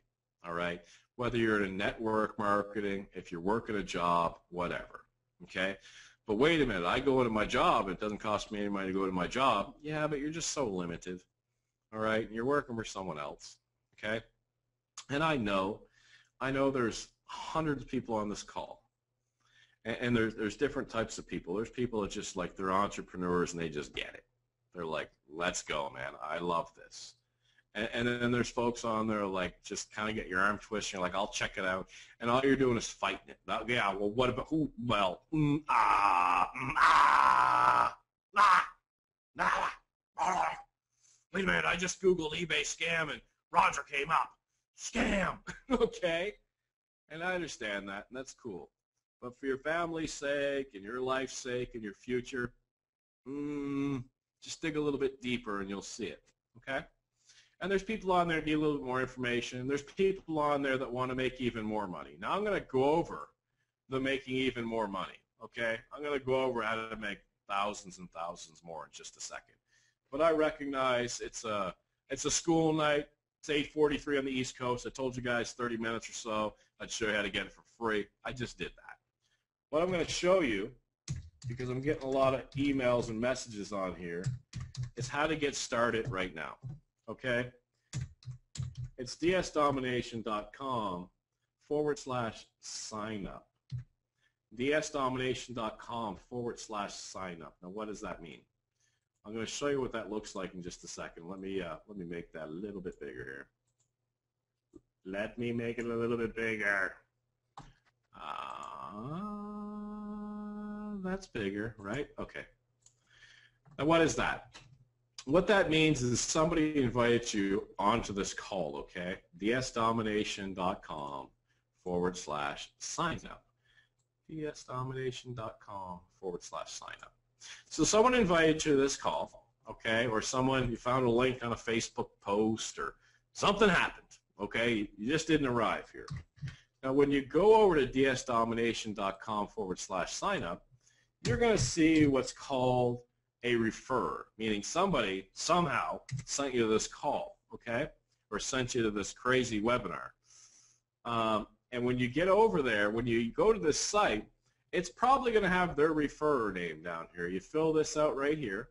all right? Whether you're in network marketing, if you're working a job, whatever, okay? But wait a minute, I go into my job, it doesn't cost me any money to go to my job. Yeah, but you're just so limited, all right? You're working for someone else, okay? And I know there's hundreds of people on this call. And there's different types of people. There's people that just like they're entrepreneurs and they just get it. They're like, let's go, man. I love this. And then there's folks on there like just kind of get your arm twisted. You're like, I'll check it out. And all you're doing is fighting it. Yeah, well, what about who? Well, wait a minute. I just Googled eBay scam and Roger came up. Scam. Okay. And I understand that, and that's cool. But for your family's sake and your life's sake and your future, just dig a little bit deeper and you'll see it, okay? And there's people on there that need a little bit more information. There's people on there that want to make even more money. Now I'm going to go over the making even more money, okay? I'm going to go over how to make thousands and thousands more in just a second. But I recognize it's a school night. It's 8:43 on the East Coast. I told you guys 30 minutes or so. I'd show you how to get it for free. I just did that. What I'm going to show you, because I'm getting a lot of emails and messages on here, is how to get started right now, okay? It's dsdomination.com/sign up. dsdomination.com/sign up. Now, what does that mean? I'm going to show you what that looks like in just a second. Let me make that a little bit bigger here. Let me make it a little bit bigger. That's bigger, right? Okay. Now, what is that? What that means is somebody invites you onto this call, okay? dsdomination.com/sign up. dsdomination.com/sign up. So someone invited you to this call, okay? Or you found a link on a Facebook post or something happened, okay? You just didn't arrive here. Now, when you go over to dsdomination.com/sign up, you're going to see what's called a refer, meaning somebody somehow sent you to this call, okay, or sent you to this crazy webinar. And when you get over there, when you go to this site, it's probably going to have their referrer name down here. You fill this out right here,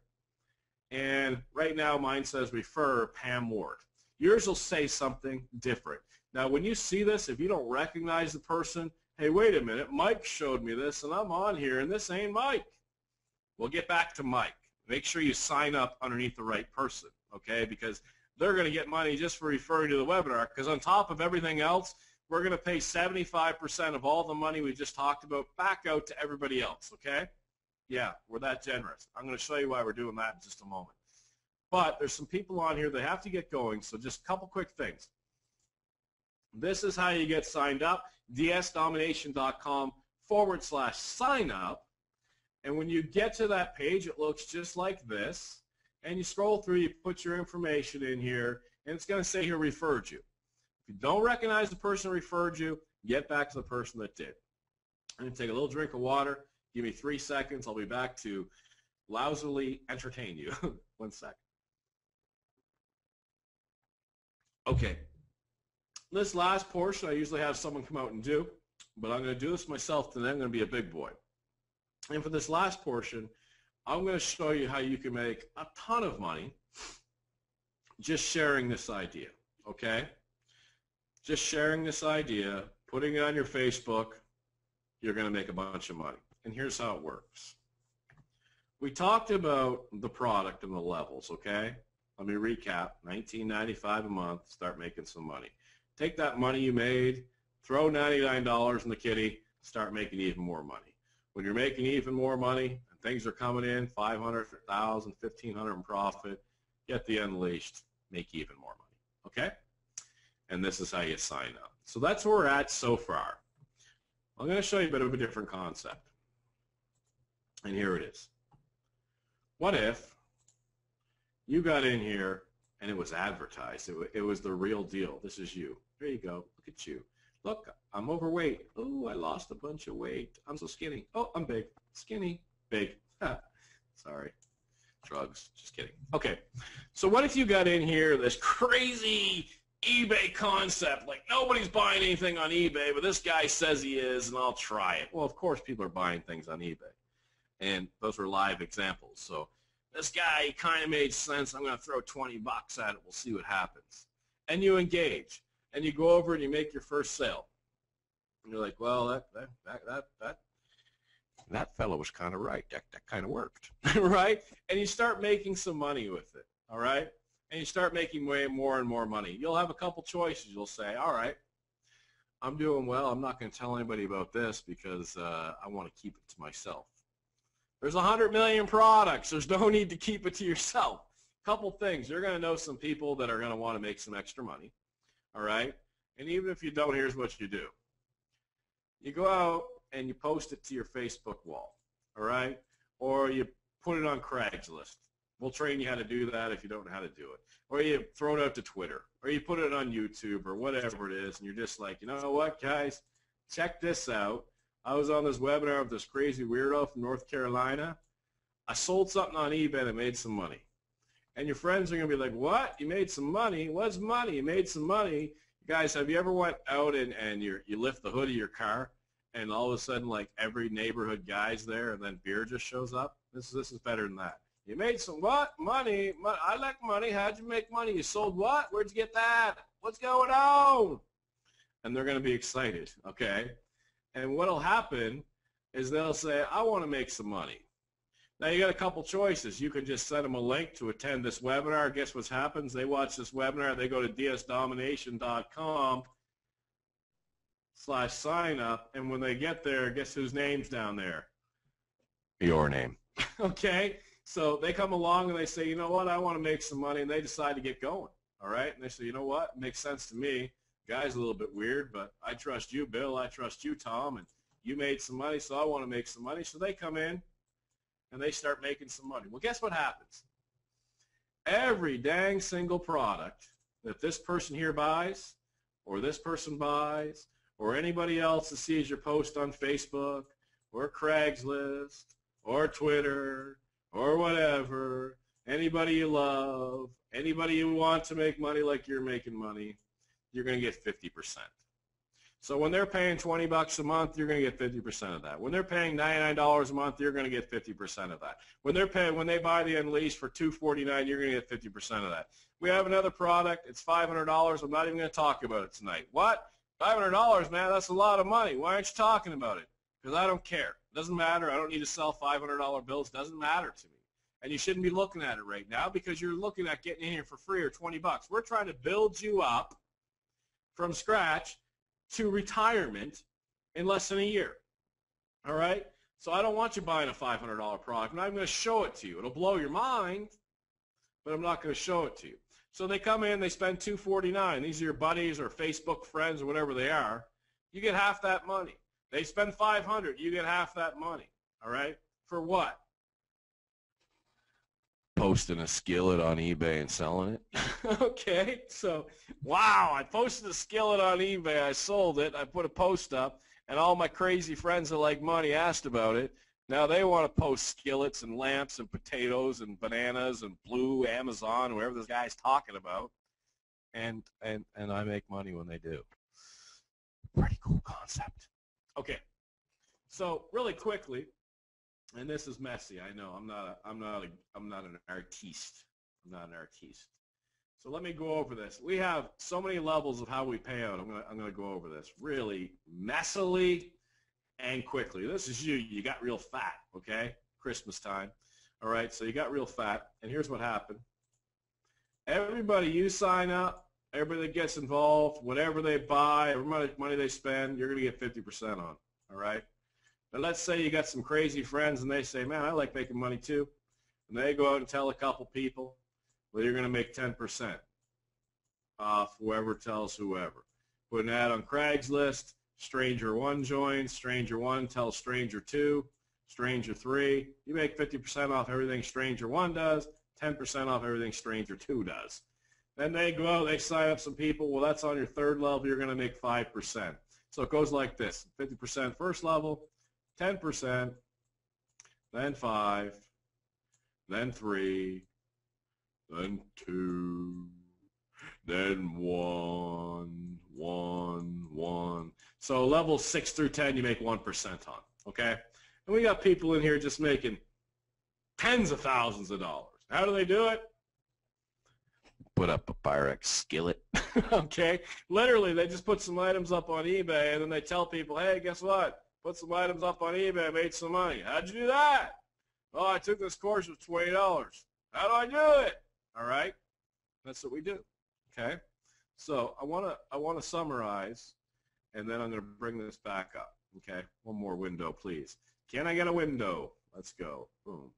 and right now mine says refer Pam Ward. Yours will say something different. Now, when you see this, if you don't recognize the person, hey, wait a minute, Mike showed me this, and I'm on here, and this ain't Mike. We'll get back to Mike. Make sure you sign up underneath the right person, okay, because they're going to get money just for referring to the webinar, because on top of everything else, we're going to pay 75% of all the money we just talked about back out to everybody else, okay? Yeah, we're that generous. I'm going to show you why we're doing that in just a moment. But there's some people on here that have to get going, so just a couple quick things. This is how you get signed up, dsdomination.com/sign up. And when you get to that page, it looks just like this. And you scroll through, you put your information in here, and it's going to say who referred you. If you don't recognize the person who referred you, get back to the person that did. I'm going to take a little drink of water. Give me 3 seconds. I'll be back to lousily entertain you. 1 sec. Okay. This last portion I usually have someone come out and do, but I'm going to do this myself today. I'm going to be a big boy. And for this last portion, I'm going to show you how you can make a ton of money just sharing this idea, okay? Just sharing this idea, putting it on your Facebook, you're going to make a bunch of money. And here's how it works. We talked about the product and the levels, okay? Let me recap. $19.95 a month, start making some money. Take that money you made, throw $99 in the kitty, start making even more money. When you're making even more money and things are coming in, $500, $1,000, $1,500 in profit, get the unleashed, make even more money, okay? And this is how you sign up. So that's where we're at so far. I'm going to show you a bit of a different concept. And here it is. What if you got in here and it was advertised? It was the real deal. This is you. There you go. Look at you. Look, I'm overweight. Oh, I lost a bunch of weight. I'm so skinny. Oh, I'm big. Skinny. Big. Sorry. Drugs. Just kidding. Okay. So what if you got in here this crazy eBay concept, like nobody's buying anything on eBay, but this guy says he is, and I'll try it. Well, of course people are buying things on eBay. And those are live examples. So this guy kind of made sense. I'm going to throw 20 bucks at it. We'll see what happens. And you engage. And you go over and you make your first sale. And you're like, well, that fellow was kind of right. That kind of worked, right? And you start making some money with it, all right? And you start making way more and more money. You'll have a couple choices. You'll say, all right, I'm doing well. I'm not going to tell anybody about this because I want to keep it to myself. There's 100 million products. There's no need to keep it to yourself. Couple things. You're going to know some people that are going to want to make some extra money, all right? And even if you don't, here's what you do. You go out and you post it to your Facebook wall, all right? Or you put it on Craigslist. We'll train you how to do that if you don't know how to do it. Or you throw it out to Twitter. Or you put it on YouTube or whatever it is, and you're just like, you know what, guys? Check this out. I was on this webinar with this crazy weirdo from North Carolina. I sold something on eBay and I made some money. And your friends are going to be like, what? You made some money? What's money? You made some money. Guys, have you ever went out and you lift the hood of your car and all of a sudden like every neighborhood guy's there and then beer just shows up? This is better than that. You made some what? Money. I like money. How'd you make money? You sold what? Where'd you get that? What's going on? And they're going to be excited, okay? And what'll happen is they'll say, I want to make some money. Now you got a couple choices. You can just send them a link to attend this webinar. Guess what happens? They watch this webinar. They go to dsdomination.com/sign up. And when they get there, guess whose name's down there? Your name. Okay? So they come along and they say, you know what? I want to make some money. And they decide to get going. All right? And they say, you know what? It makes sense to me. Guy's a little bit weird, but I trust you, Bill. I trust you, Tom. And you made some money, so I want to make some money. So they come in and they start making some money. Well, guess what happens? Every dang single product that this person here buys, or this person buys, or anybody else that sees your post on Facebook, or Craigslist, or Twitter, or whatever, anybody you love, anybody you want to make money like you're making money, you're going to get 50%. So when they're paying 20 bucks a month, you're going to get 50% of that. When they're paying $99 a month, you're going to get 50% of that. When they buy the Unleashed for $249, you're going to get 50% of that. We have another product. It's $500. I'm not even going to talk about it tonight. What? $500, man, that's a lot of money. Why aren't you talking about it? Because I don't care. It doesn't matter. I don't need to sell $500 bills. It doesn't matter to me. And you shouldn't be looking at it right now because you're looking at getting in here for free or 20 bucks. We're trying to build you up from scratch to retirement in less than a year. All right? So I don't want you buying a $500 product. I'm not even going to show it to you. It'll blow your mind, but I'm not going to show it to you. So they come in, they spend $249. These are your buddies or Facebook friends or whatever they are. You get half that money. They spend $500. You get half that money. All right? For what? posting a skillet on eBay and selling it. Okay, so, wow, I posted a skillet on eBay, I sold it, I put a post up, and all my crazy friends that like money asked about it. Now they want to post skillets and lamps and potatoes and bananas and blue Amazon, wherever this guy's talking about, and I make money when they do. Pretty cool concept. Okay, so really quickly, and this is messy. I know I'm not an artiste. I'm not an artiste. So let me go over this. We have so many levels of how we pay out. I'm gonna go over this really messily and quickly. This is you. You got real fat. Okay, Christmas time. All right. So you got real fat, and here's what happened. Everybody, you sign up. Everybody that gets involved, whatever they buy, every money they spend, you're gonna get 50% on. All right. But let's say you got some crazy friends and they say, man, I like making money too. And they go out and tell a couple people, well, you're going to make 10% off whoever tells whoever. Put an ad on Craigslist, stranger 1 joins, stranger 1 tells stranger 2, stranger 3. You make 50% off everything stranger 1 does, 10% off everything stranger 2 does. Then they go out, they sign up some people. Well, that's on your third level. You're going to make 5%. So it goes like this, 50% first level, 10%, then 5, then 3, then 2, then 1, 1, 1. So levels 6 through 10, you make 1% on, okay? And we got people in here just making tens of thousands of dollars. How do they do it? Put up a Pyrex skillet. Okay? Literally, they just put some items up on eBay, and then they tell people, hey, guess what? Put some items up on eBay, made some money. How'd you do that? Oh, I took this course with $20. How do I do it? All right? That's what we do. Okay? So I want to summarize, and then I'm going to bring this back up. Okay? One more window, please. Can I get a window? Let's go. Boom.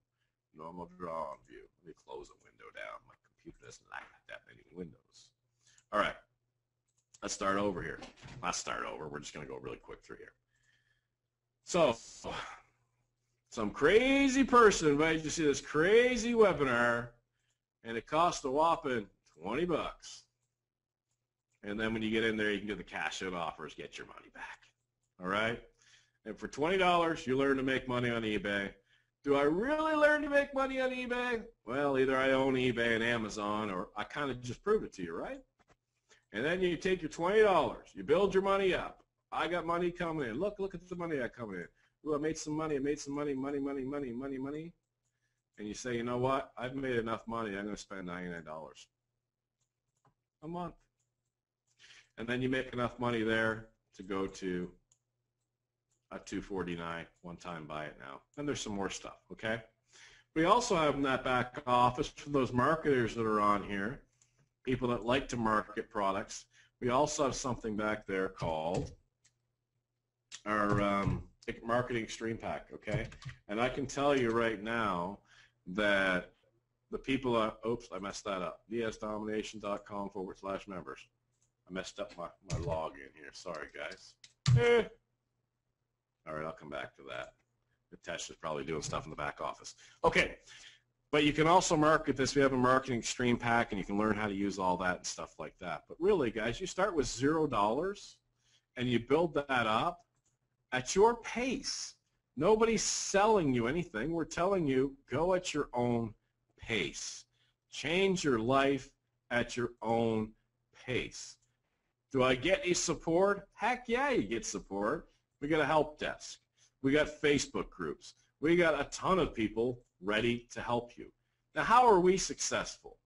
Normal draw on view. Let me close a window down. My computer doesn't like that many windows. All right. Let's start over here. Let's start over. We're just going to go really quick through here. So, some crazy person invited you to see this crazy webinar, and it cost a whopping $20. And then when you get in there, you can do the cash out offers, get your money back. All right? And for $20, you learn to make money on eBay. Do I really learn to make money on eBay? Well, either I own eBay and Amazon, or I kind of just proved it to you, right? And then you take your $20, you build your money up. I got money coming in. Look at the money I got coming in. Ooh, I made some money. Money. And you say, you know what? I've made enough money. I'm going to spend $99 a month. And then you make enough money there to go to a $249 one-time buy it now. And there's some more stuff, okay? We also have in that back office for those marketers that are on here, people that like to market products, we also have something back there called our Marketing Extreme Pack, okay? And I can tell you right now that the people are, oops, I messed that up, dsdomination.com/members. I messed up my login here. Sorry, guys. All right, I'll come back to that. Nitesh is probably doing stuff in the back office. Okay, but you can also market this. We have a Marketing Extreme Pack, and you can learn how to use all that and stuff like that. But really, guys, you start with $0, and you build that up at your pace. Nobody's selling you anything. We're telling you, go at your own pace. Change your life at your own pace. Do I get any support? Heck yeah, you get support. We got a help desk. We got Facebook groups. We got a ton of people ready to help you. Now, how are we successful?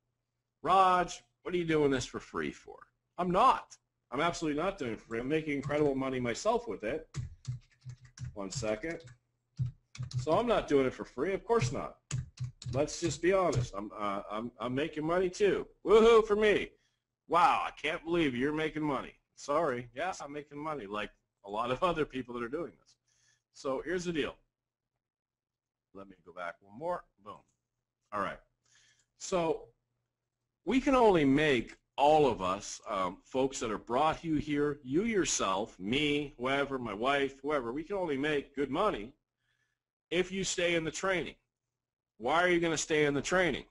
Raj, what are you doing this for free for? I'm not. I'm absolutely not doing it for free. I'm making incredible money myself with it. One second. So I'm not doing it for free. Of course not. Let's just be honest. I'm making money too. Woohoo for me. Wow, I can't believe you're making money. Sorry. Yes, I'm making money like a lot of other people that are doing this. So here's the deal. Let me go back one more. Boom. All right. So we can only make, all of us, folks that are brought you here, you yourself, me, whoever, my wife, whoever, we can only make good money if you stay in the training. Why are you going to stay in the training?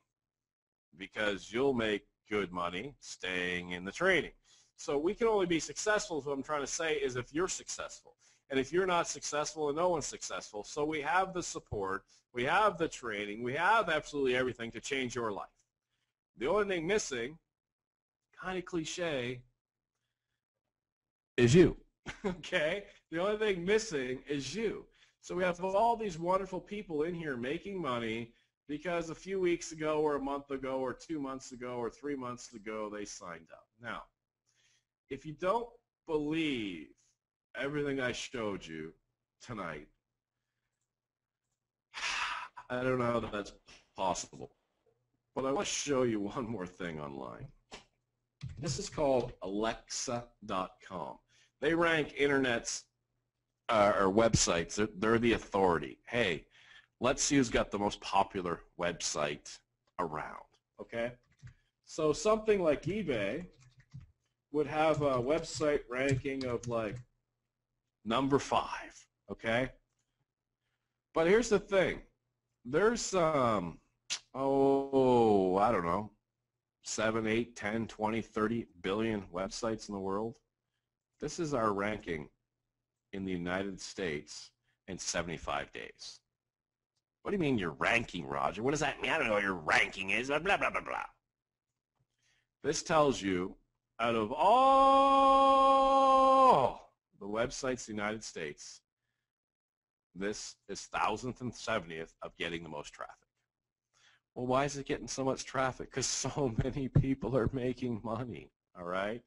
because you'll make good money staying in the training. So we can only be successful, is what I'm trying to say, is if you're successful. And if you're not successful, then no one's successful. So we have the support, we have the training, we have absolutely everything to change your life. The only thing missing, kind of cliche, is you. Okay? The only thing missing is you. So we have all these wonderful people in here making money because a few weeks ago or a month ago or 2 months ago or 3 months ago they signed up. Now, if you don't believe everything I showed you tonight, I don't know that that's possible. But I want to show you one more thing online. This is called Alexa.com. They rank internets or websites. They're the authority. Hey, let's see who's got the most popular website around. Okay? So something like eBay would have a website ranking of like number 5. Okay? But here's the thing. There's I don't know, 7, 8, 10, 20, 30 billion websites in the world. This is our ranking in the United States in 75 days. What do you mean you're ranking, Roger? What does that mean? I don't know what your ranking is. Blah, blah, blah, blah, blah. This tells you out of all the websites in the United States, this is 1000th and 70th of getting the most traffic. Well, why is it getting so much traffic? Because so many people are making money, all right?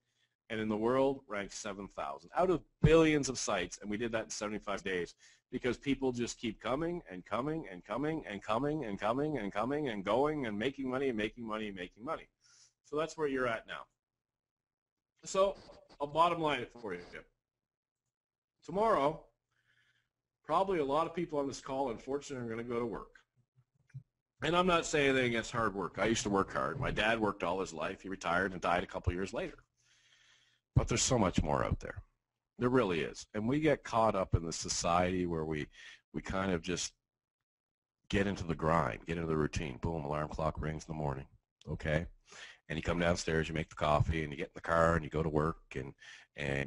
And in the world, ranked 7,000 out of billions of sites, and we did that in 75 days because people just keep coming and coming and coming and coming and coming and coming and going and making money and making money and making money. So that's where you're at now. So I'll bottom line it for you. Tomorrow, probably a lot of people on this call, unfortunately, are going to go to work. And I'm not saying anything against hard work. I used to work hard. My dad worked all his life. He retired and died a couple years later. But there's so much more out there. There really is. And we get caught up in the society where we kind of just get into the grind, get into the routine. Boom, alarm clock rings in the morning. Okay? And you come downstairs, you make the coffee, and you get in the car, and you go to work, and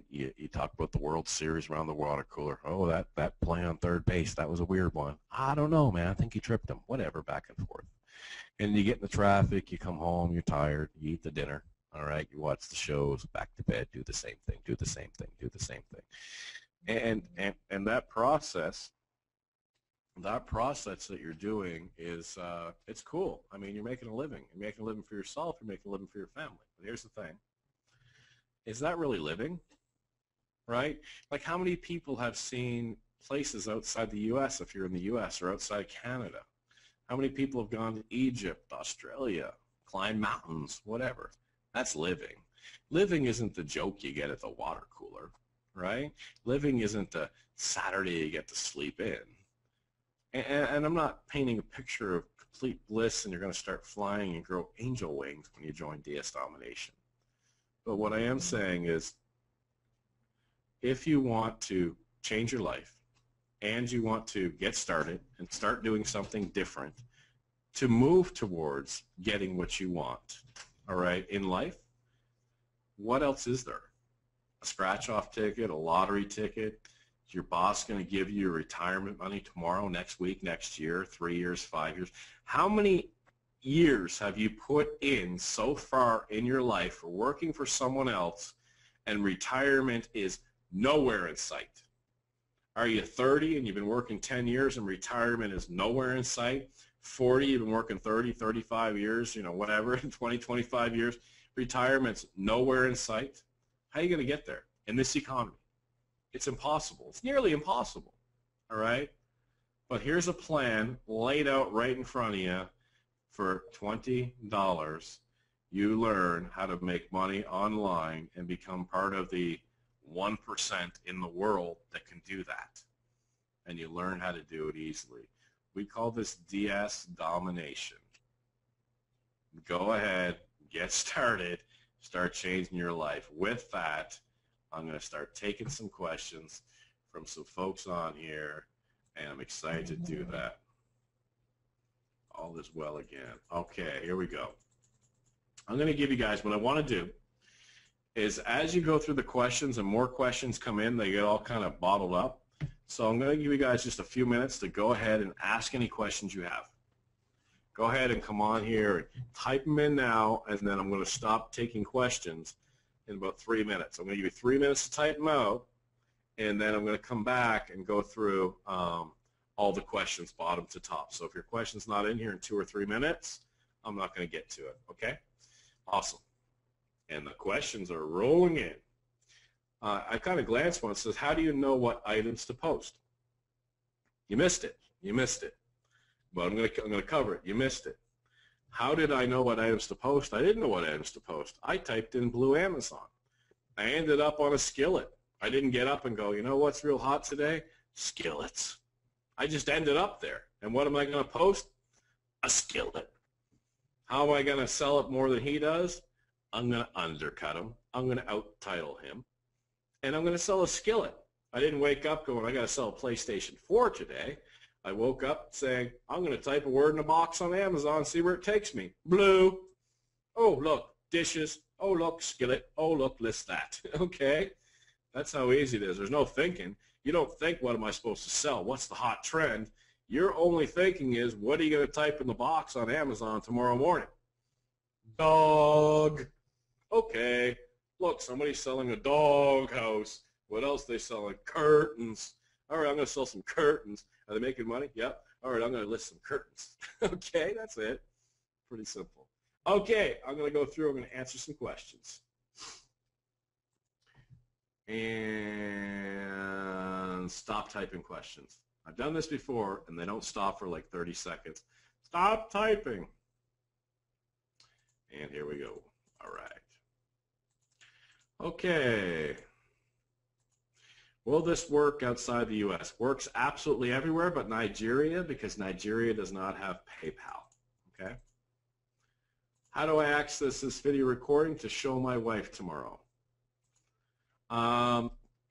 you talk about the World Series around the water cooler. Oh, that play on third base, that was a weird one. I don't know, man. I think he tripped him. Whatever, back and forth. And you get in the traffic, you come home, you're tired, you eat the dinner. All right, you watch the shows, back to bed, do the same thing, do the same thing, do the same thing. And that process that you're doing is it's cool. I mean, you're making a living. You're making a living for yourself. You're making a living for your family. But here's the thing. Is that really living? Right? Like how many people have seen places outside the U.S. if you're in the U.S. or outside Canada? How many people have gone to Egypt, Australia, climbed mountains, whatever? That's living. Living isn't the joke you get at the water cooler, right? Living isn't the Saturday you get to sleep in. And I'm not painting a picture of complete bliss and you're going to start flying and grow angel wings when you join DS Domination. But what I am saying is if you want to change your life and you want to get started and start doing something different to move towards getting what you want, all right, in life, what else is there? A scratch-off ticket, a lottery ticket? Is your boss going to give you your retirement money tomorrow, next week, next year, 3 years, 5 years? How many years have you put in so far in your life for working for someone else and retirement is nowhere in sight? Are you 30 and you've been working 10 years and retirement is nowhere in sight? 40, you've been working 30, 35 years, whatever, 20, 25 years. Retirement's nowhere in sight. How are you going to get there in this economy? It's impossible. It's nearly impossible, all right? But here's a plan laid out right in front of you for $20. You learn how to make money online and become part of the 1% in the world that can do that. And you learn how to do it easily. We call this DS Domination. Go ahead, get started, start changing your life. With that, I'm going to start taking some questions from some folks on here, and I'm excited to do that. All is well again. Okay, here we go. I'm going to give you guys what I want to do is as you go through the questions and more questions come in, they get all kind of bottled up. So I'm going to give you guys just a few minutes to go ahead and ask any questions you have. Go ahead and come on here and type them in now, and then I'm going to stop taking questions in about 3 minutes. I'm going to give you 3 minutes to type them out, and then I'm going to come back and go through all the questions bottom to top. So if your question's not in here in 2 or 3 minutes, I'm not going to get to it, okay? Awesome. And the questions are rolling in. I kind of glanced once. Says, how do you know what items to post? You missed it. You missed it. But I'm going to cover it. You missed it. How did I know what items to post? I didn't know what items to post. I typed in Blue Amazon. I ended up on a skillet. I didn't get up and go, you know what's real hot today? Skillets. I just ended up there. And what am I going to post? A skillet. How am I going to sell it more than he does? I'm going to undercut him. I'm going to out-title him. And I'm going to sell a skillet. I didn't wake up going, I got to sell a PlayStation 4 today. I woke up saying, I'm going to type a word in a box on Amazon, see where it takes me. Blue. Oh, look, dishes. Oh, look, skillet. Oh, look, list that. Okay? That's how easy it is. There's no thinking. You don't think, what am I supposed to sell? What's the hot trend? Your only thinking is, what are you going to type in the box on Amazon tomorrow morning? Dog. Okay. Look, somebody's selling a dog house. What else are they selling? Curtains. All right, I'm going to sell some curtains. Are they making money? Yep. All right, I'm going to list some curtains. Okay, that's it. Pretty simple. Okay, I'm going to go through. I'm going to answer some questions. And stop typing questions. I've done this before, and they don't stop for like 30 seconds. Stop typing. And here we go. All right. Okay. Will this work outside the U.S.? Works absolutely everywhere but Nigeria, because Nigeria does not have PayPal. Okay. How do I access this video recording to show my wife tomorrow?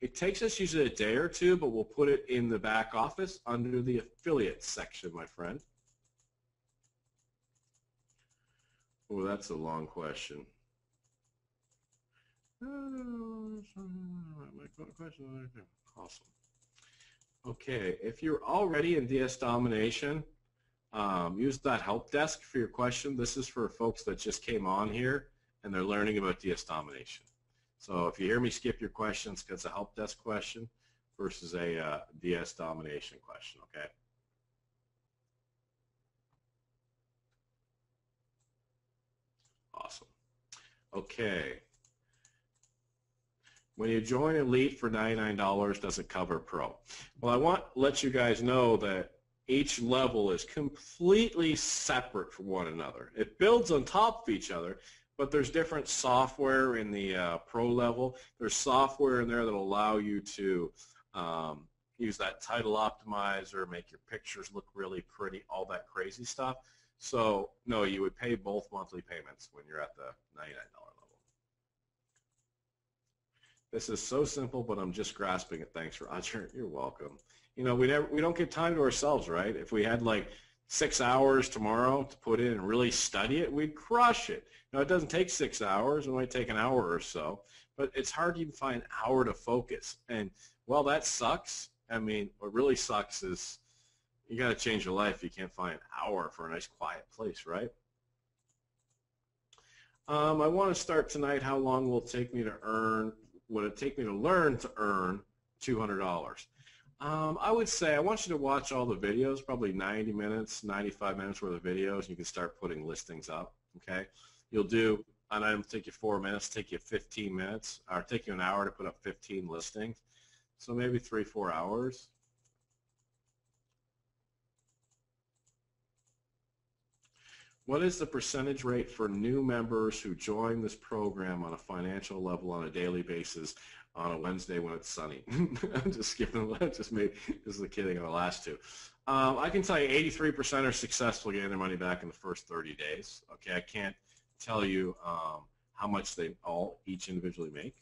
It takes us usually a day or two, but we'll put it in the back office under the affiliates section, my friend. Oh, that's a long question. Awesome. Okay, if you're already in DS Domination, use that help desk for your question. This is for folks that just came on here and they're learning about DS Domination. So if you hear me skip your questions, because it's a help desk question versus a DS Domination question, okay? Awesome. Okay. When you join Elite for $99, does it cover Pro? Well, I want to let you guys know that each level is completely separate from one another. It builds on top of each other, but there's different software in the Pro level. There's software in there that will allow you to use that title optimizer, make your pictures look really pretty, all that crazy stuff. So, no, you would pay both monthly payments when you're at the $99 level. This is so simple, but I'm just grasping it. Thanks, Roger. You're welcome. You know, we don't get time to ourselves, right? If we had like 6 hours tomorrow to put in and really study it, we'd crush it. Now, it doesn't take 6 hours. It might take an hour or so, but it's hard to even find an hour to focus. And, well, that sucks. I mean, what really sucks is you got to change your life. You can't find an hour for a nice quiet place, right? I want to start tonight. How long will it take me to earn? Would it take me to learn to earn $200? I would say I want you to watch all the videos, probably 90 minutes, 95 minutes worth of videos. You can start putting listings up, okay? You'll do an item take you 4 minutes, take you 15 minutes, or take you an hour to put up 15 listings. So maybe 3-4 hours. What is the percentage rate for new members who join this program on a financial level on a daily basis on a Wednesday when it's sunny? I'm just skipping. This is the kidding on the last two. I can tell you 83% are successful getting their money back in the first 30 days. Okay, I can't tell you how much they each individually make.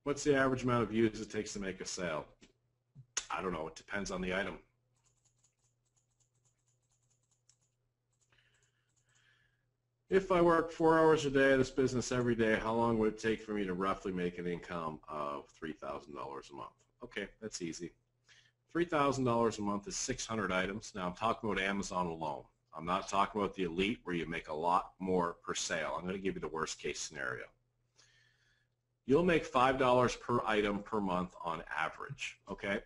What's the average amount of views it takes to make a sale? I don't know. It depends on the item. If I worked 4 hours a day in this business every day, how long would it take for me to roughly make an income of $3,000 a month? Okay, that's easy. $3,000 a month is 600 items. Now I'm talking about Amazon alone. I'm not talking about the elite where you make a lot more per sale. I'm going to give you the worst case scenario. You'll make $5 per item per month on average, okay?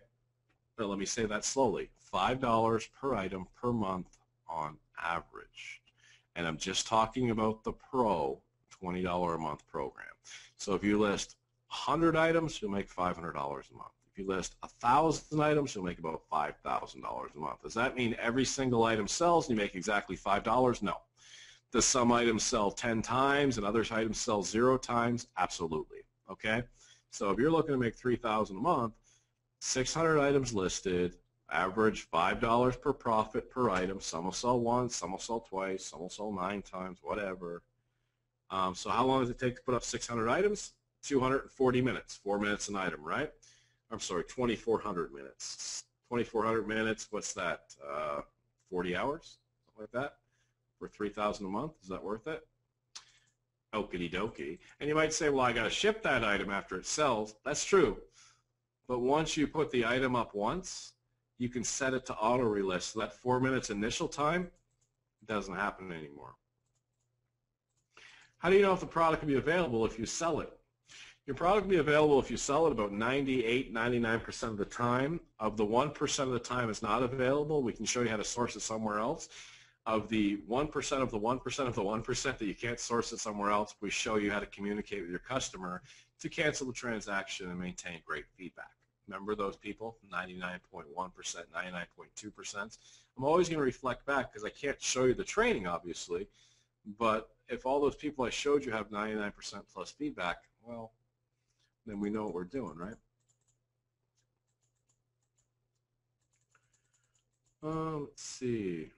Now let me say that slowly. $5 per item per month on average. And I'm just talking about the Pro $20 a month program. So if you list 100 items, you'll make $500 a month. If you list 1,000 items, you'll make about $5,000 a month. Does that mean every single item sells and you make exactly $5? No. Does some items sell 10 times and other items sell 0 times? Absolutely. Okay? So if you're looking to make $3,000 a month, 600 items listed, average $5 per profit per item. Some will sell once, some will sell twice, some will sell 9 times, whatever. So how long does it take to put up 600 items? 240 minutes, 4 minutes an item, right? I'm sorry, 2,400 minutes. 2,400 minutes, what's that, 40 hours, something like that, for $3,000 a month? Is that worth it? Okie dokie. And you might say, well, I got to ship that item after it sells. That's true. But once you put the item up once, you can set it to auto relist. So that 4 minutes initial time doesn't happen anymore. How do you know if the product will be available if you sell it? Your product will be available if you sell it about 98, 99% of the time. Of the 1% of the time it's not available, we can show you how to source it somewhere else. Of the 1% of the 1% of the 1% that you can't source it somewhere else, we show you how to communicate with your customer to cancel the transaction and maintain great feedback. Remember those people, 99.1%, 99.2%? I'm always going to reflect back because I can't show you the training, obviously, but if all those people I showed you have 99% plus feedback, well, then we know what we're doing, right? Let's see.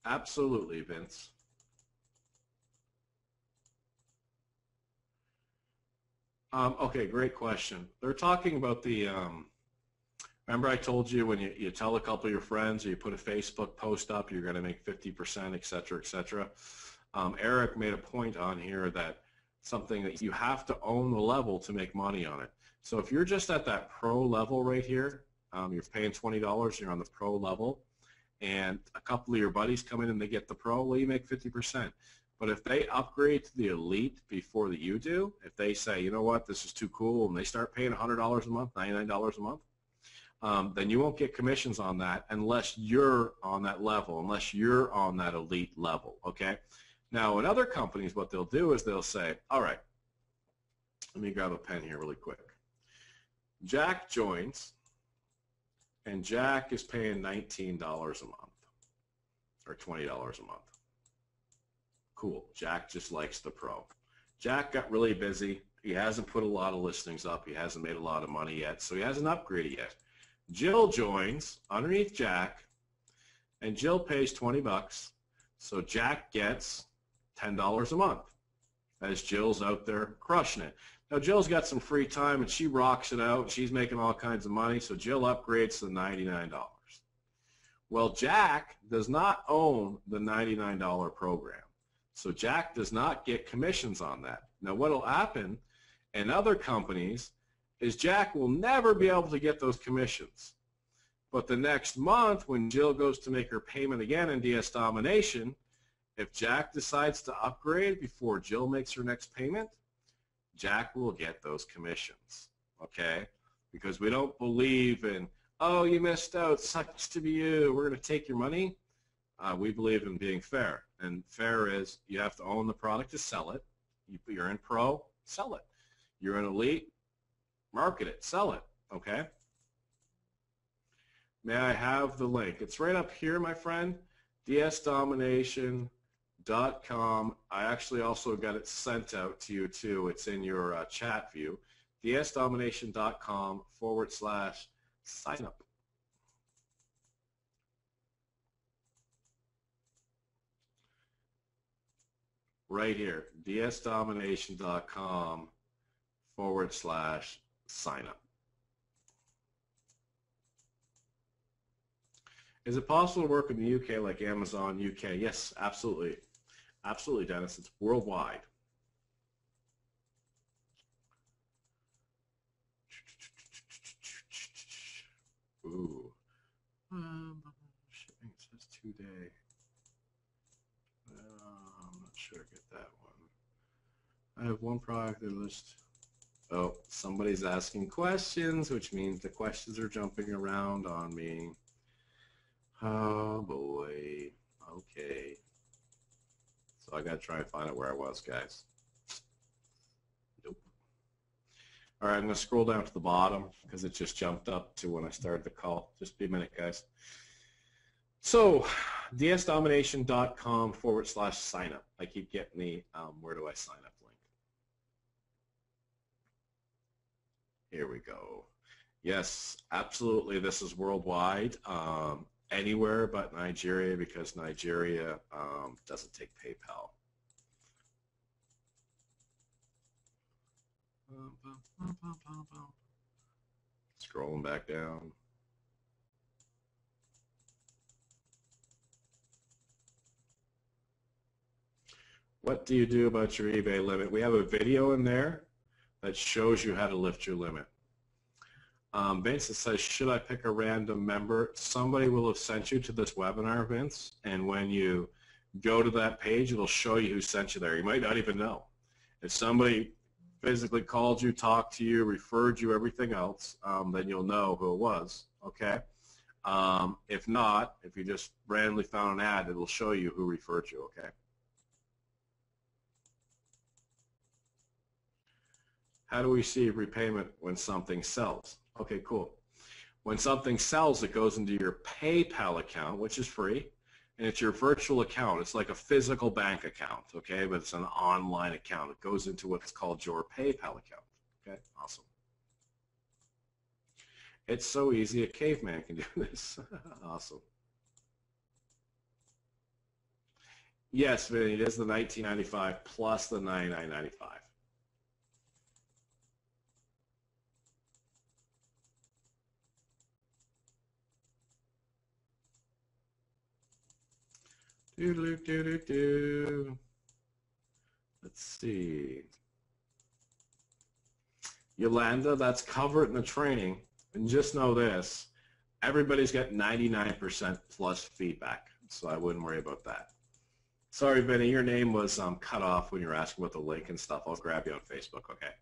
Absolutely, Vince. Okay, great question. They're talking about the, remember I told you when you tell a couple of your friends or you put a Facebook post up, you're going to make 50%, et cetera, et cetera. Eric made a point on here that something that you have to own the level to make money on it. So if you're just at that pro level right here, you're paying $20, you're on the pro level, and a couple of your buddies come in and they get the pro, well, you make 50%. But if they upgrade to the elite before that you do, if they say, you know what, this is too cool, and they start paying $100 a month, $99 a month, then you won't get commissions on that unless you're on that level, unless you're on that elite level, okay? Now, in other companies, what they'll do is they'll say, all right, let me grab a pen here really quick. Jack joins, and Jack is paying $19 a month or $20 a month. Cool. Jack just likes the pro. Jack got really busy. He hasn't put a lot of listings up. He hasn't made a lot of money yet, so he hasn't upgraded yet. Jill joins underneath Jack, and Jill pays 20 bucks, so Jack gets $10 a month as Jill's out there crushing it. Now, Jill's got some free time, and she rocks it out. She's making all kinds of money, so Jill upgrades to $99. Well, Jack does not own the $99 program, so Jack does not get commissions on that. Now, what will happen in other companies is Jack will never be able to get those commissions. But the next month, when Jill goes to make her payment again in DS Domination, if Jack decides to upgrade before Jill makes her next payment, Jack will get those commissions, okay? Because we don't believe in, oh, you missed out, sucks to be you, we're going to take your money. We believe in being fair, and fair is you have to own the product to sell it. You're in pro, sell it. You're in elite, market it, sell it, okay? May I have the link? It's right up here, my friend, dsdomination.com. I actually also got it sent out to you, too. It's in your chat view, dsdomination.com/sign up. Right here, dsdomination.com/sign up. Is it possible to work in the UK like Amazon UK? Yes, absolutely. Absolutely, Dennis. It's worldwide. Ooh. Shipping says 2-day. I'm not sure I get that one. I have one product that lists. Oh, somebody's asking questions, which means the questions are jumping around on me. Oh boy. Okay. So I gotta try and find out where I was, guys. Nope. All right, I'm gonna scroll down to the bottom because it just jumped up to when I started the call. Just be a minute, guys. So, dsdomination.com/sign up. I keep getting the where do I sign up link. Here we go. Yes, absolutely. This is worldwide. Anywhere but Nigeria because Nigeria doesn't take PayPal. Scrolling back down. What do you do about your eBay limit? We have a video in there that shows you how to lift your limit. Vince, it says, should I pick a random member? Somebody will have sent you to this webinar, Vince, and when you go to that page, it'll show you who sent you there. You might not even know. If somebody physically called you, talked to you, referred you, everything else, then you'll know who it was, okay? If not, if you just randomly found an ad, it'll show you who referred you, okay? How do we see repayment when something sells? Okay, cool. When something sells, it goes into your PayPal account, which is free, and it's your virtual account. It's like a physical bank account, okay, but it's an online account. It goes into what's called your PayPal account, okay? Awesome. It's so easy, a caveman can do this. Awesome. Yes, Vinny, it is the $19.95 plus the $99.95. Let's see. Yolanda, that's covered in the training. And just know this, everybody's got 99% plus feedback, so I wouldn't worry about that. Sorry, Vinny, your name was cut off when you were asking about the link and stuff. I'll grab you on Facebook, okay?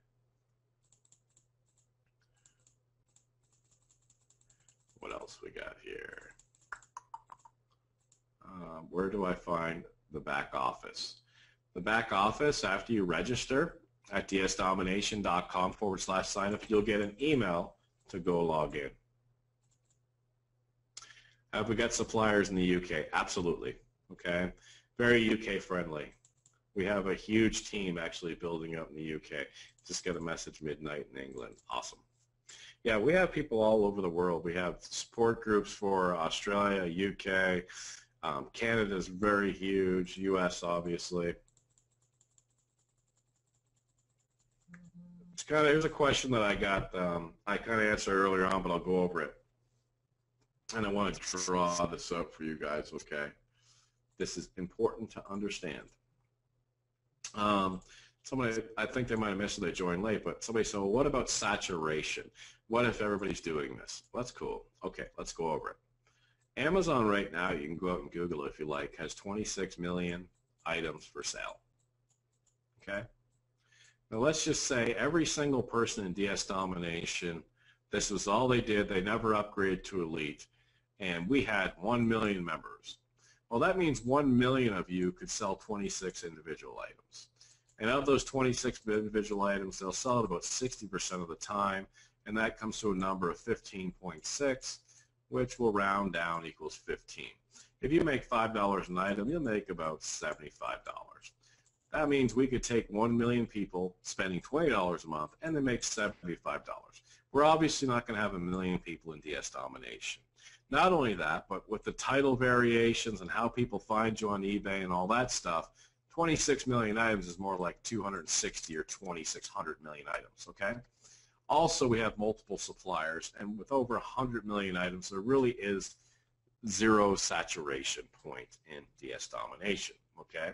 What else we got here? Where do I find the back office? The back office, after you register at dsdomination.com/sign up, you'll get an email to go log in. Have we got suppliers in the UK? Absolutely. Okay. Very UK friendly. We have a huge team actually building up in the UK. Just get a message midnight in England. Awesome. Yeah, we have people all over the world. We have support groups for Australia, UK, Canada is very huge, US obviously. It's here's a question that I got, I kind of answered earlier on, but I'll go over it. And I want to draw this up for you guys, okay? This is important to understand. Somebody, I think they might have missed it, they joined late, but somebody said, well, what about saturation? What if everybody's doing this? Well, that's cool. Okay, let's go over it. Amazon right now, you can go out and Google it if you like, has 26 million items for sale. Okay? Now let's just say every single person in DS Domination, this was all they did, they never upgraded to Elite, and we had 1 million members. Well, that means 1 million of you could sell 26 individual items. And of those 26 individual items, they'll sell it about 60% of the time, and that comes to a number of 15.6, which will round down equals 15. If you make $5 an item, you'll make about $75. That means we could take 1 million people spending $20 a month and they make $75. We're obviously not going to have 1 million people in DS Domination. Not only that, but with the title variations and how people find you on eBay and all that stuff, 26 million items is more like 260 or 2,600 million items, okay? Also, we have multiple suppliers, and with over 100 million items, there really is zero saturation point in DS domination, okay?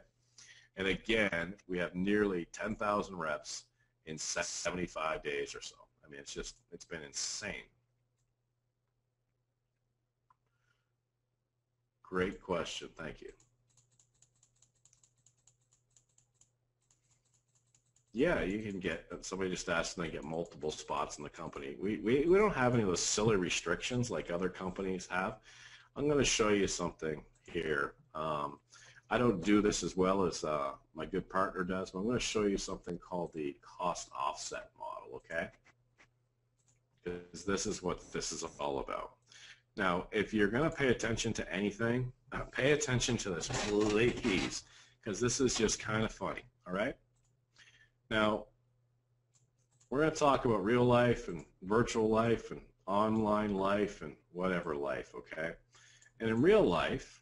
And again, we have nearly 10,000 reps in 75 days or so. I mean, it's been insane. Great question, thank you. Yeah, you can get, somebody just asked and they get multiple spots in the company. We don't have any of those silly restrictions like other companies have. I'm going to show you something here. I don't do this as well as my good partner does, but I'm going to show you something called the cost offset model, okay? Because this is what this is all about. Now, if you're going to pay attention to anything, pay attention to this, please, because this is just kind of funny, all right? Now, we're going to talk about real life and virtual life and online life and whatever life, okay? And in real life,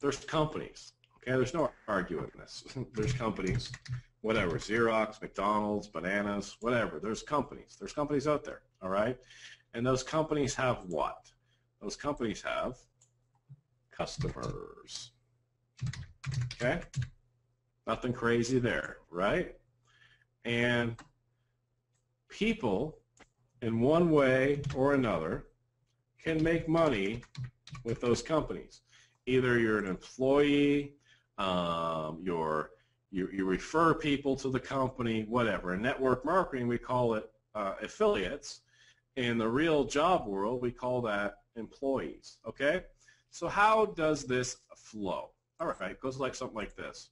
there's companies, okay? There's no arguing this. There's companies, whatever, Xerox, McDonald's, Bananas, whatever. There's companies. There's companies out there, all right? And those companies have what? Those companies have customers, okay? Nothing crazy there, right? And people, in one way or another, can make money with those companies. Either you're an employee, you refer people to the company, whatever. In network marketing, we call it affiliates. In the real job world, we call that employees, okay? So how does this flow? All right, it goes like something like this.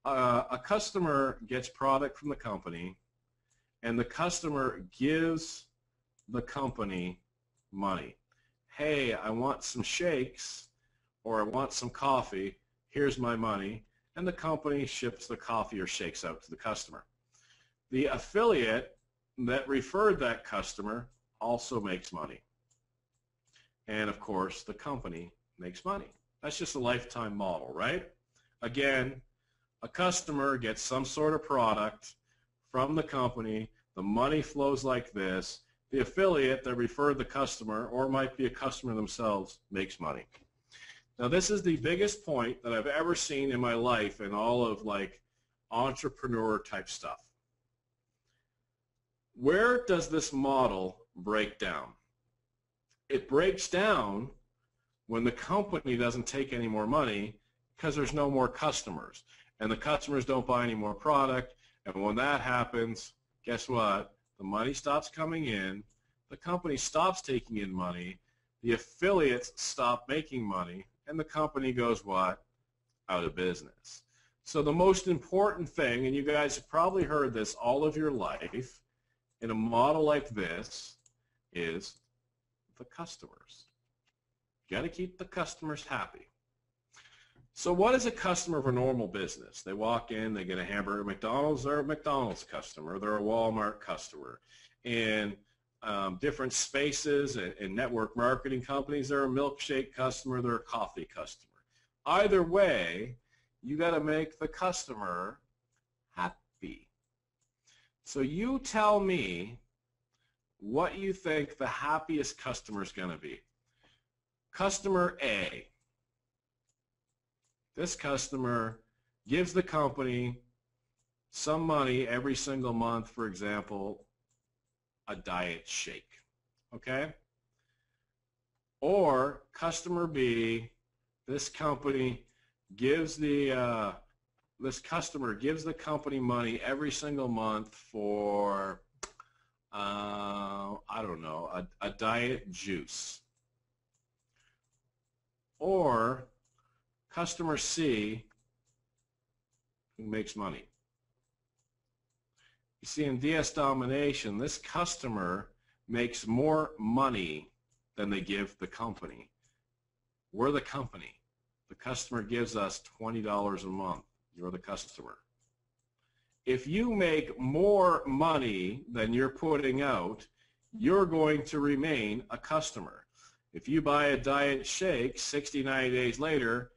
A customer gets product from the company, and the customer gives the company money. Hey, I want some shakes, or I want some coffee. Here's my money. And the company ships the coffee or shakes out to the customer. The affiliate that referred that customer also makes money. And, of course, the company makes money. That's just a lifetime model, right? Again, a customer gets some sort of product from the company. The money flows like this. The affiliate that referred the customer, or might be a customer themselves, makes money. Now, this is the biggest point that I've ever seen in my life in all of like entrepreneur type stuff. Where does this model break down? It breaks down when the company doesn't take any more money because there's no more customers. And the customers don't buy any more product, and when that happens, guess what? The money stops coming in, the company stops taking in money, the affiliates stop making money, and the company goes what? Out of business. So the most important thing, and you guys have probably heard this all of your life, in a model like this, is the customers. You got to keep the customers happy. So what is a customer of a normal business? They walk in, they get a hamburger at McDonald's, they're a McDonald's customer, they're a Walmart customer. In different spaces and network marketing companies, they're a milkshake customer, they're a coffee customer. Either way, you got to make the customer happy. So you tell me what you think the happiest customer is going to be. Customer A. This customer gives the company some money every single month, for example, a diet shake, okay? Or customer B, this company gives this customer gives the company money every single month for, I don't know, a diet juice. Or customer C, who makes money. You see, in DS domination, this customer makes more money than they give the company. We're the company. The customer gives us $20 a month. You're the customer. If you make more money than you're putting out, you're going to remain a customer. If you buy a diet shake 69 days later,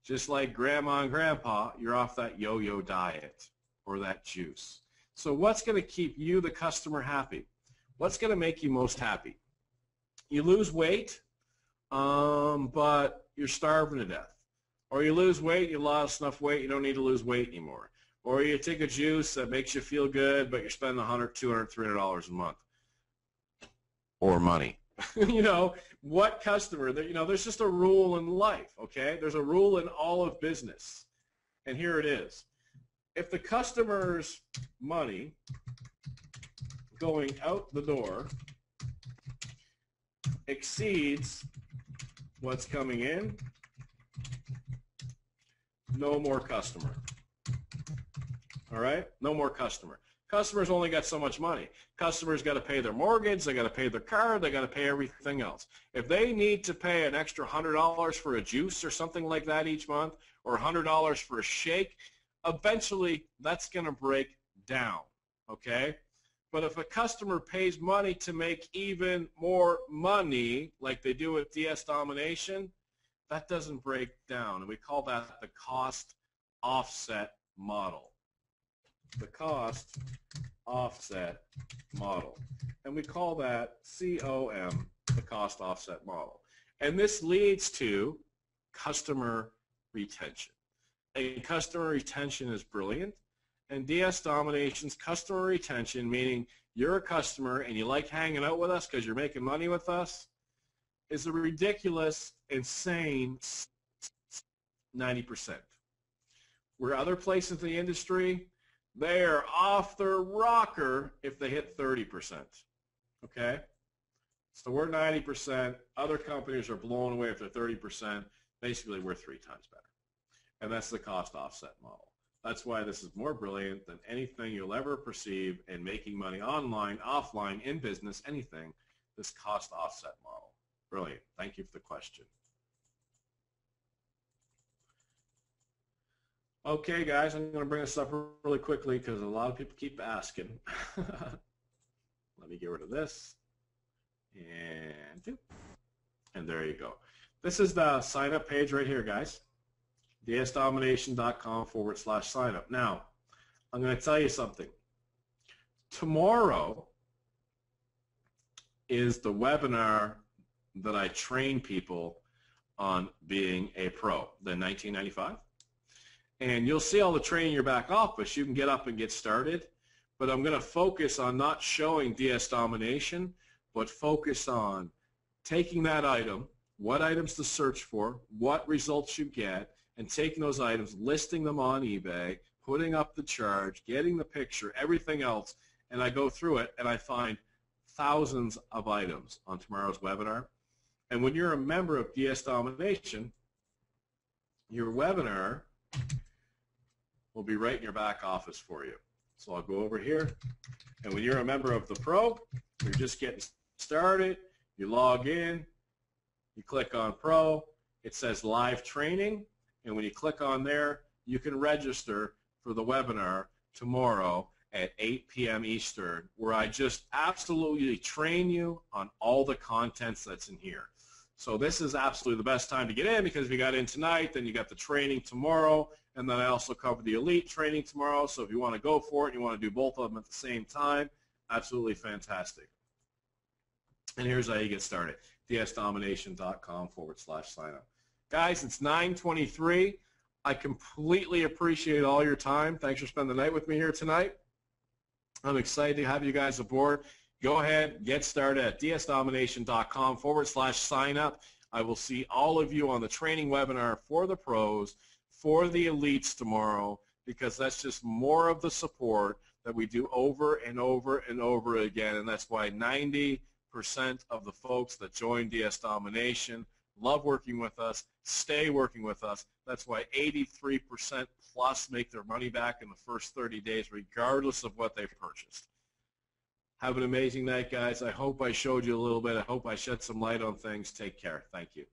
just like grandma and grandpa, you're off that yo-yo diet or that juice. So what's going to keep you, the customer, happy? What's going to make you most happy? You lose weight? but you're starving to death. Or you lose weight, you lost enough weight, you don't need to lose weight anymore. Or you take a juice that makes you feel good, but you're spending $100, $200, $300 a month. Or money. You know, what customer, you know, there's just a rule in life, okay? There's a rule in all of business. And here it is. If the customer's money going out the door exceeds what's coming in, no more customer. All right? No more customer. Customers only got so much money. Customers got to pay their mortgage, they got to pay their car, they got to pay everything else. If they need to pay an extra $100 for a juice or something like that each month, or $100 for a shake, eventually that's going to break down, okay? But if a customer pays money to make even more money, like they do with DS Domination, that doesn't break down, and we call that the cost offset model. The cost offset model. And we call that COM, the cost offset model. And this leads to customer retention. And customer retention is brilliant. And DS Domination's customer retention, meaning you're a customer and you like hanging out with us because you're making money with us, is a ridiculous, insane 90%. Where other places in the industry, they are off their rocker if they hit 30%, okay? So we're 90%. Other companies are blown away if they're 30%. Basically, we're 3 times better. And that's the cost offset model. That's why this is more brilliant than anything you'll ever perceive in making money online, offline, in business, anything, this cost offset model. Brilliant. Thank you for the question. Okay, guys, I'm going to bring this up really quickly because a lot of people keep asking. Let me get rid of this. And there you go. This is the sign-up page right here, guys. dsdomination.com/sign-up. Now, I'm going to tell you something. Tomorrow is the webinar that I train people on being a pro, the 1995. And you'll see all the training in your back office. You can get up and get started. But I'm going to focus on not showing DS Domination, but focus on taking that item, what items to search for, what results you get, and taking those items, listing them on eBay, putting up the charge, getting the picture, everything else, and I go through it and I find thousands of items on tomorrow's webinar. And when you're a member of DS Domination, your webinar will be right in your back office for you. So I'll go over here, and when you're a member of the Pro, you're just getting started, you log in, you click on Pro, it says live training, and when you click on there, you can register for the webinar tomorrow at 8 p.m. Eastern, where I just absolutely train you on all the contents that's in here. So this is absolutely the best time to get in, because if you got in tonight, then you got the training tomorrow, and then I also cover the elite training tomorrow. So if you want to go for it and you want to do both of them at the same time, absolutely fantastic. And here's how you get started. dsdomination.com/signup. Guys, it's 9:23. I completely appreciate all your time. Thanks for spending the night with me here tonight. I'm excited to have you guys aboard. Go ahead, get started at dsdomination.com/signup. I will see all of you on the training webinar for the pros, for the elites tomorrow, because that's just more of the support that we do over and over and over again, and that's why 90% of the folks that join DS Domination love working with us, stay working with us. That's why 83% plus make their money back in the first 30 days, regardless of what they've purchased. Have an amazing night, guys. I hope I showed you a little bit. I hope I shed some light on things. Take care. Thank you.